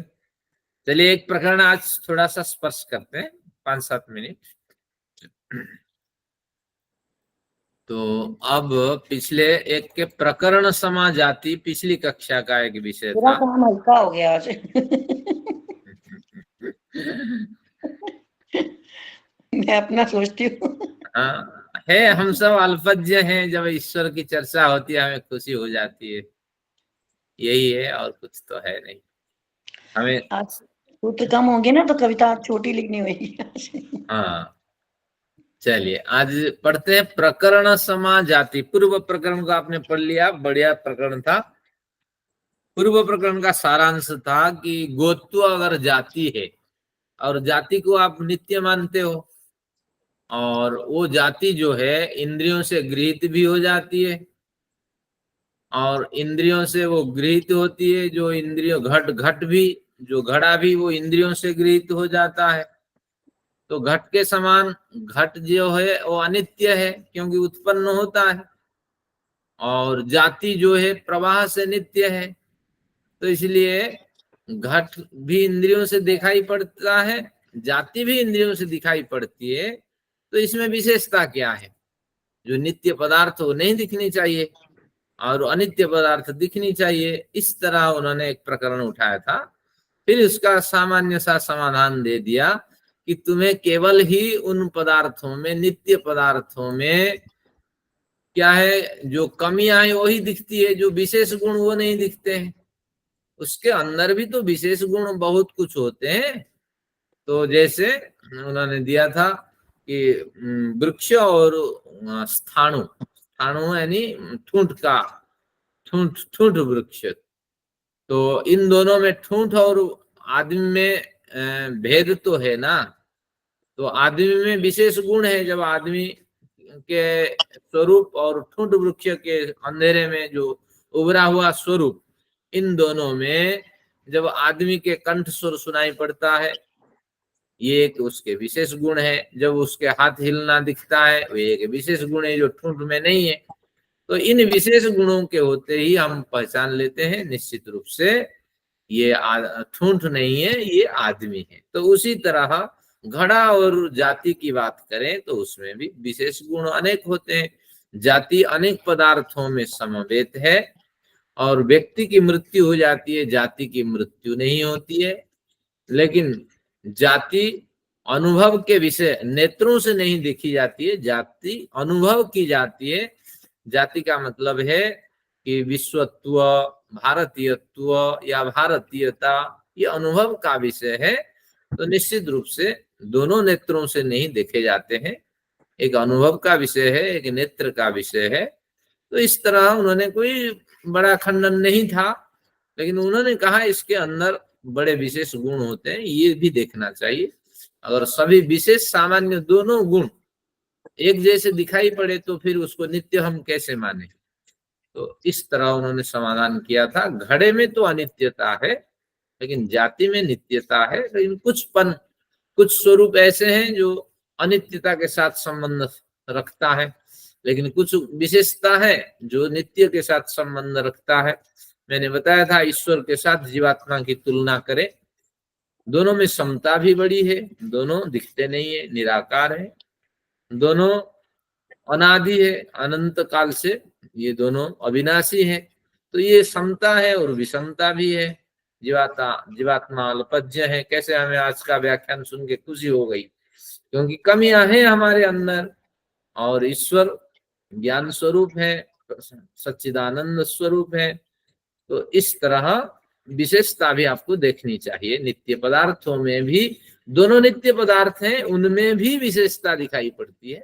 चलिए, एक प्रकरण आज थोड़ा सा स्पर्श करते हैं, 5-7 मिनट। तो अब पिछले एक के प्रकरण समा जाति पिछली कक्षा का एक विषय पूरा था। काम हल्का हो गया आज। मैं अपना सोचती हूँ। हाँ, है, हम सब अल्पज्ञ हैं, जब ईश्वर की चर्चा होती है हमें खुशी हो जाती है, यही है, और कुछ तो है नहीं हमें। आज सूत्र कम होंगे ना तो कविता छोटी लिखनी होगी। हाँ, चलिए आज पढ़ते हैं प्रकरण समा जाति। पूर्व प्रकरण को आपने पढ़ लिया, बढ़िया प्रकरण था। पूर्व प्रकरण का सारांश था कि गोत्व अगर जाति है और जाति को आप नित्य मानते हो, और वो जाति जो है इंद्रियों से गृहीत भी हो जाती है, और इंद्रियों से वो गृहीत होती है, जो इंद्रियों घट भी, जो घड़ा भी वो इंद्रियों से गृहीत हो जाता है। तो घट के समान घट जो है वो अनित्य है, क्योंकि उत्पन्न होता है, और जाति जो है प्रवाह से नित्य है। तो इसलिए घट भी इंद्रियों से दिखाई पड़ता है, जाति भी इंद्रियों से दिखाई पड़ती है। तो इसमें विशेषता क्या है? जो नित्य पदार्थ वो नहीं दिखनी चाहिए और अनित्य पदार्थ दिखनी चाहिए। इस तरह उन्होंने एक प्रकरण उठाया था। फिर उसका सामान्य सा समाधान दे दिया कि तुम्हें केवल ही उन पदार्थों में, नित्य पदार्थों में क्या है, जो कमियां है वही दिखती है, जो विशेष गुण वो नहीं दिखते हैं। उसके अंदर भी तो विशेष गुण बहुत कुछ होते हैं। तो जैसे उन्होंने दिया था कि वृक्ष और स्थाणु, स्थाणु यानी ठूंठ वृक्ष, तो इन दोनों में ठूंठ और आदमी में भेद तो है ना। तो आदमी में विशेष गुण है, जब आदमी के स्वरूप और ठूंठ वृक्ष के अंधेरे में जो उभरा हुआ स्वरूप, इन दोनों में जब आदमी के कंठ स्वर सुनाई पड़ता है, ये एक उसके विशेष गुण है। जब उसके हाथ हिलना दिखता है, वो एक विशेष गुण है जो ठूंठ में नहीं है। तो इन विशेष गुणों के होते ही हम पहचान लेते हैं निश्चित रूप से ये ठूंठ नहीं है, ये आदमी है। तो उसी तरह घड़ा और जाति की बात करें तो उसमें भी विशेष गुण अनेक होते हैं। जाति अनेक पदार्थों में समवेत है, और व्यक्ति की मृत्यु हो जाती है, जाति की मृत्यु नहीं होती है। लेकिन जाति अनुभव के विषय, नेत्रों से नहीं देखी जाती है, जाति अनुभव की जाती है। जाति का मतलब है कि विश्वत्व, भारतीयत्व या भारतीयता, ये अनुभव का विषय है। तो निश्चित रूप से दोनों नेत्रों से नहीं देखे जाते हैं, एक अनुभव का विषय है, एक नेत्र का विषय है। तो इस तरह उन्होंने कोई बड़ा खंडन नहीं था, लेकिन उन्होंने कहा इसके अंदर बड़े विशेष गुण होते हैं, ये भी देखना चाहिए। अगर सभी विशेष सामान्य दोनों गुण एक जैसे दिखाई पड़े तो फिर उसको नित्य हम कैसे माने? तो इस तरह उन्होंने समाधान किया था। घड़े में तो अनित्यता है, लेकिन जाति में नित्यता है। लेकिन कुछ स्वरूप ऐसे हैं जो अनित्यता के साथ संबंध रखता है, लेकिन कुछ विशेषता है जो नित्य के साथ संबंध रखता है। मैंने बताया था ईश्वर के साथ जीवात्मा की तुलना करें, दोनों में समता भी बड़ी है, दोनों दिखते नहीं है, निराकार है, दोनों अनादि है, अनंत काल से ये दोनों अविनाशी है। तो ये समता है और विषमता भी है। जीवात्मा अल्पज्ञ है। कैसे हमें आज का व्याख्यान सुन के खुशी हो गई, क्योंकि कमियां हैं हमारे अंदर, और ईश्वर ज्ञान स्वरूप है, सच्चिदानंद स्वरूप है। तो इस तरह विशेषता भी आपको देखनी चाहिए। नित्य पदार्थों में भी, दोनों नित्य पदार्थ हैं, उनमें भी विशेषता दिखाई पड़ती है।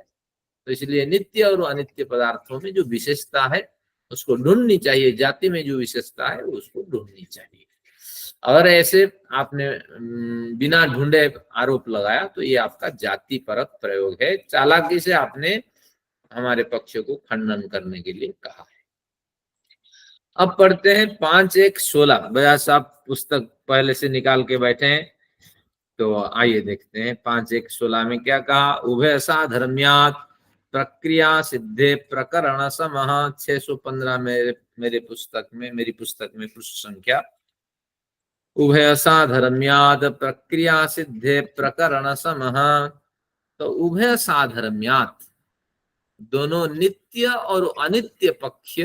तो इसलिए नित्य और अनित्य पदार्थों में जो विशेषता है उसको ढूंढनी चाहिए। जाति में जो विशेषता है उसको ढूंढनी चाहिए। अगर ऐसे आपने बिना ढूंढे आरोप लगाया तो ये आपका जाति परक प्रयोग है। चालाकी से आपने हमारे पक्ष को खंडन करने के लिए कहा है। अब पढ़ते हैं 5.1.16। बजाज साहब पुस्तक पहले से निकाल के बैठे हैं, तो आइए देखते हैं 5.1.16 में क्या कहा। उभय साधर्म्यात् प्रक्रिया सिद्धे प्रकरण समः। 615 मेरी पुस्तक में पृष्ठ संख्या। उभय साधर्म्यात् प्रक्रिया सिद्धे प्रकरण समः। तो उभय साधर्म्यात्, दोनों नित्य और अनित्य पक्ष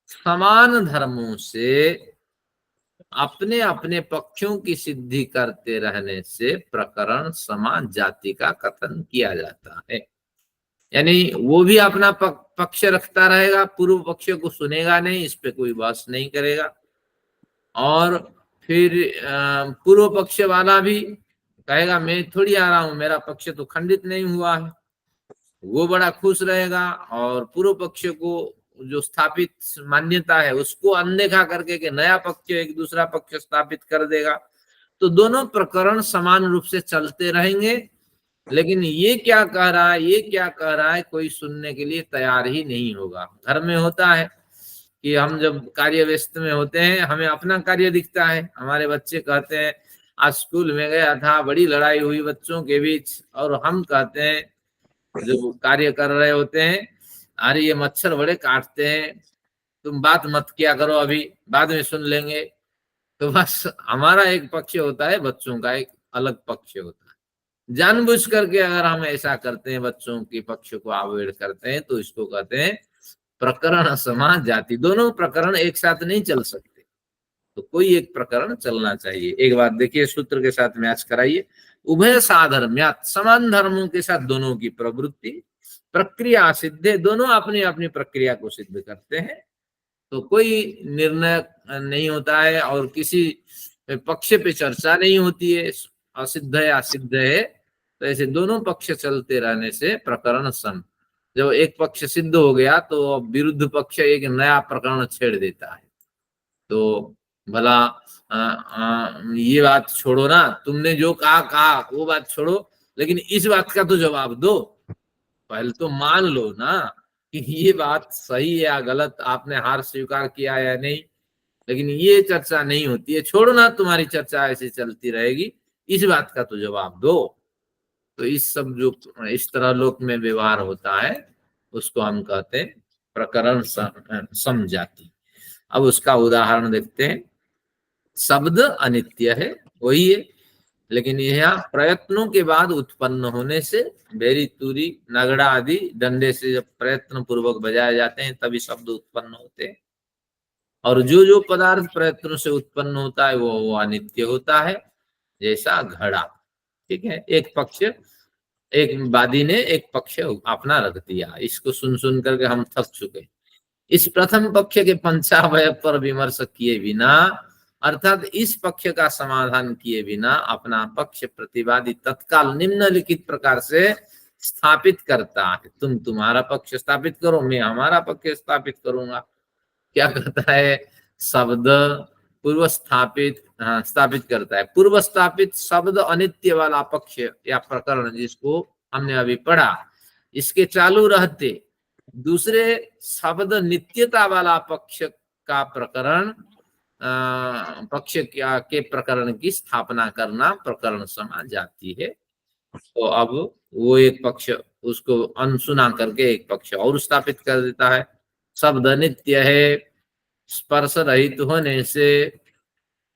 समान धर्मों से अपने अपने पक्षों की सिद्धि करते रहने से प्रकरण समान जाति का कथन किया जाता है। यानी वो भी अपना पक्ष रखता रहेगा, पूर्व पक्ष को सुनेगा नहीं, इस पे कोई बहस नहीं करेगा। और फिर पूर्व पक्ष वाला भी कहेगा मैं थोड़ी आ रहा हूं, मेरा पक्ष तो खंडित नहीं हुआ है, वो बड़ा खुश रहेगा। और पूर्व पक्ष को जो स्थापित मान्यता है उसको अनदेखा करके के नया पक्ष एक दूसरा पक्ष स्थापित कर देगा। तो दोनों प्रकरण समान रूप से चलते रहेंगे, लेकिन ये क्या कह रहा है, ये क्या कह रहा है, कोई सुनने के लिए तैयार ही नहीं होगा। घर में होता है कि हम जब कार्य व्यस्त में होते हैं, हमें अपना कार्य दिखता है। हमारे बच्चे कहते हैं आज स्कूल में गया था, बड़ी लड़ाई हुई बच्चों के बीच, और हम कहते हैं जो कार्य कर रहे होते हैं, अरे ये मच्छर बड़े काटते हैं, तुम बात मत किया करो, अभी बाद में सुन लेंगे। तो बस हमारा एक पक्ष होता है, बच्चों का एक अलग पक्ष होता है। जानबूझ करके अगर हम ऐसा करते हैं, बच्चों के पक्ष को अवॉइड करते हैं, तो इसको कहते हैं प्रकरण समान जाति। दोनों प्रकरण एक साथ नहीं चल सकते, तो कोई एक प्रकरण चलना चाहिए। एक बात देखिए, सूत्र के साथ मैच कराइए। उभय साधर्म्यात्, समान धर्मों के साथ दोनों की प्रवृत्ति, प्रक्रिया सिद्धे, दोनों अपनी अपनी प्रक्रिया को सिद्ध करते हैं। तो कोई निर्णय नहीं होता है और किसी पक्ष पे चर्चा नहीं होती है, असिद्ध है असिद्ध है। तो ऐसे दोनों पक्ष चलते रहने से प्रकरण सम, जब एक पक्ष सिद्ध हो गया तो विरुद्ध पक्ष एक नया प्रकरण छेड़ देता है। तो भला ये बात छोड़ो ना, तुमने जो कहा वो बात छोड़ो, लेकिन इस बात का तो जवाब दो। पहले तो मान लो ना कि ये बात सही है या गलत, आपने हार स्वीकार किया या नहीं, लेकिन ये चर्चा नहीं होती है। छोड़ो ना, तुम्हारी चर्चा ऐसे चलती रहेगी, इस बात का तो जवाब दो। तो इस सब जो इस तरह लोक में व्यवहार होता है उसको हम कहते हैं प्रकरण समझाती। अब उसका उदाहरण देखते हैं। शब्द अनित्य है, वही है, लेकिन यह प्रयत्नों के बाद उत्पन्न होने से, बेरी तुरी नगड़ा आदि डंडे से जब प्रयत्न पूर्वक बजाए जाते हैं तभी शब्द उत्पन्न होते हैं। और जो जो पदार्थ प्रयत्नों से उत्पन्न होता है वो अनित्य होता है, जैसा घड़ा। ठीक है, एक पक्ष, एक वादी ने एक पक्ष अपना रख दिया, इसको सुन सुन करके हम थक चुके। इस प्रथम पक्ष के पंचावय पर विमर्श किए बिना, अर्थात इस पक्ष का समाधान किए बिना अपना पक्ष प्रतिवादी तत्काल निम्नलिखित प्रकार से स्थापित करता है। तुम तुम्हारा पक्ष स्थापित करो, मैं हमारा पक्ष स्थापित करूंगा। क्या करता है? शब्द पूर्व स्थापित स्थापित करता है। पूर्व स्थापित शब्द अनित्य वाला पक्ष या प्रकरण जिसको हमने अभी पढ़ा, इसके चालू रहते दूसरे शब्द नित्यता वाला पक्ष का प्रकरण पक्ष के प्रकरण की स्थापना करना प्रकरण समा जाती है। तो अब वो एक पक्ष उसको अनसुना करके एक पक्ष और स्थापित कर देता है। शब्द नित्य है, स्पर्श रहित होने से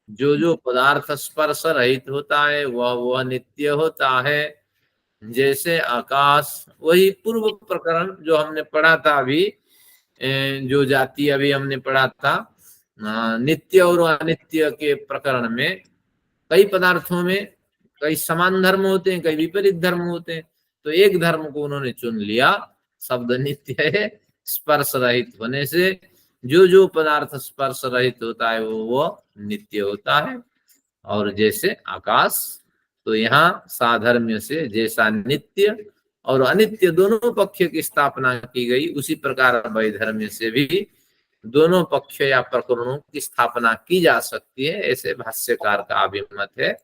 जो जो पदार्थ स्पर्श रहित होता है वह नित्य होता है। जैसे आकाश, वही पूर्व प्रकरण जो हमने पढ़ा था अभी, जो जाति अभी हमने पढ़ा था, नित्य और अनित्य के प्रकरण में कई पदार्थों में कई समान धर्म होते हैं, कई विपरीत धर्म होते हैं। तो एक धर्म को उन्होंने चुन लिया, शब्द नित्य है, स्पर्श रहित होने से जो पदार्थ स्पर्श रहित होता है वो नित्य होता है। और जैसे आकाश, तो यहाँ साधर्म्य से जैसा नित्य और अनित्य दोनों पक्ष की स्थापना की गई, उसी प्रकार वैधर्म्य से भी दोनों पक्ष या प्रकरणों की स्थापना की जा सकती है, ऐसे भाष्यकार का अभिमत है।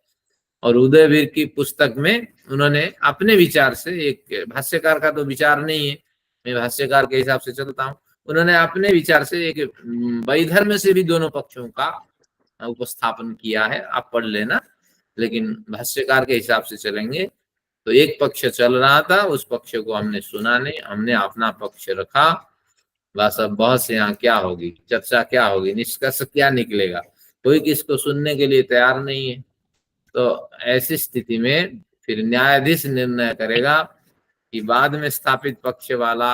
और उदयवीर की पुस्तक में उन्होंने अपने विचार से, एक भाष्यकार का तो विचार नहीं है, मैं भाष्यकार के हिसाब से चलता हूँ, उन्होंने अपने विचार से एक वैधर्म्य से भी दोनों पक्षों का उपस्थापन किया है, आप पढ़ लेना। लेकिन भाष्यकार के हिसाब से चलेंगे तो एक पक्ष चल रहा था, उस पक्ष को हमने सुना नहीं, हमने अपना पक्ष रखा, बस अब बहस यहाँ क्या होगी, चर्चा क्या होगी, निष्कर्ष क्या निकलेगा, कोई किसको सुनने के लिए तैयार नहीं है। तो ऐसी स्थिति में फिर न्यायाधीश निर्णय करेगा कि बाद में स्थापित पक्ष वाला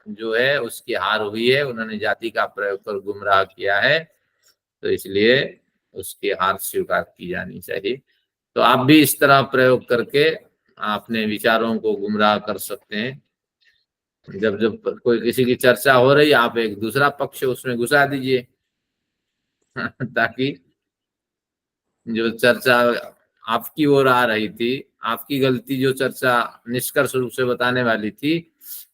जो है उसकी हार हुई है, उन्होंने जाति का प्रयोग कर गुमराह किया है, तो इसलिए उसकी हार स्वीकार की जानी चाहिए। तो आप भी इस तरह प्रयोग करके अपने विचारों को गुमराह कर सकते हैं। जब जब कोई किसी की चर्चा हो रही, आप एक दूसरा पक्ष उसमें घुसा दीजिए ताकि जो चर्चा आपकी ओर आ रही थी, आपकी गलती जो चर्चा निष्कर्ष रूप से बताने वाली थी,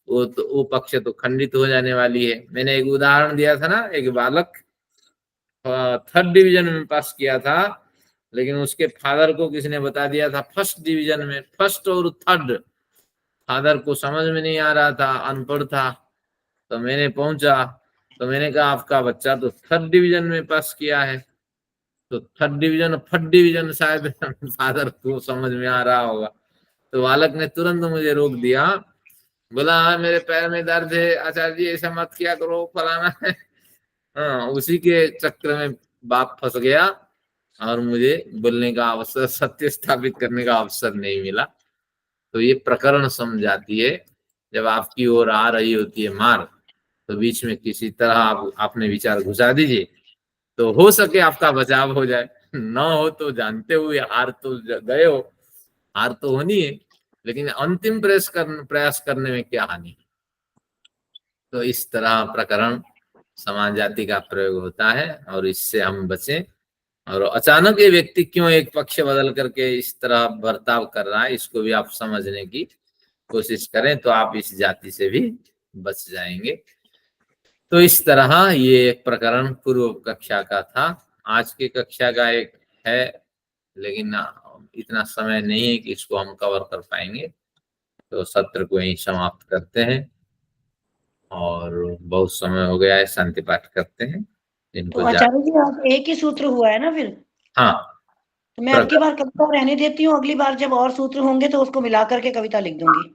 वो पक्ष तो खंडित हो जाने वाली है। मैंने एक उदाहरण दिया था ना, एक बालक 3rd डिवीजन में पास किया था, लेकिन उसके फादर को किसने बता दिया था 1st डिवीजन में, 1st और 3rd। फादर को समझ में नहीं आ रहा था, अनपढ़ था। तो मैंने पहुंचा, तो मैंने कहा आपका बच्चा तो 3rd डिवीजन में पास किया है, तो 3rd डिवीजन 1st डिवीजन शायद फादर को समझ में आ रहा होगा। तो बालक ने तुरंत मुझे रोक दिया, बोला हाँ मेरे पैर में दर्द है, आचार्य जी ऐसा मत किया करो, फलाना है। हाँ, उसी के चक्र में बाप फंस गया और मुझे बोलने का अवसर, सत्य स्थापित करने का अवसर नहीं मिला। तो ये प्रकरण समझाती है, जब आपकी ओर आ रही होती है मार, तो बीच में किसी तरह आप अपने विचार घुसा दीजिए, तो हो सके आपका बचाव हो जाए, न हो तो जानते हुए हार तो गए हो, हार तो होनी है, लेकिन अंतिम प्रयास करने में क्या हानि। तो इस तरह प्रकरण समान जाति का प्रयोग होता है और इससे हम बचें। और अचानक ये व्यक्ति क्यों एक पक्ष बदल करके इस तरह बर्ताव कर रहा है, इसको भी आप समझने की कोशिश करें, तो आप इस जाति से भी बच जाएंगे। तो इस तरह ये एक प्रकरण पूर्व कक्षा का था। आज की कक्षा का एक है, लेकिन इतना समय नहीं है कि इसको हम कवर कर पाएंगे, तो सत्र को यहीं समाप्त करते हैं। और बहुत समय हो गया है, शांति पाठ करते हैं। तो आचार्य जी आज एक ही सूत्र हुआ है ना फिर? हाँ, तो मैं अब की बार कविता रहने देती हूँ, अगली बार जब और सूत्र होंगे तो उसको मिला करके कविता लिख दूंगी।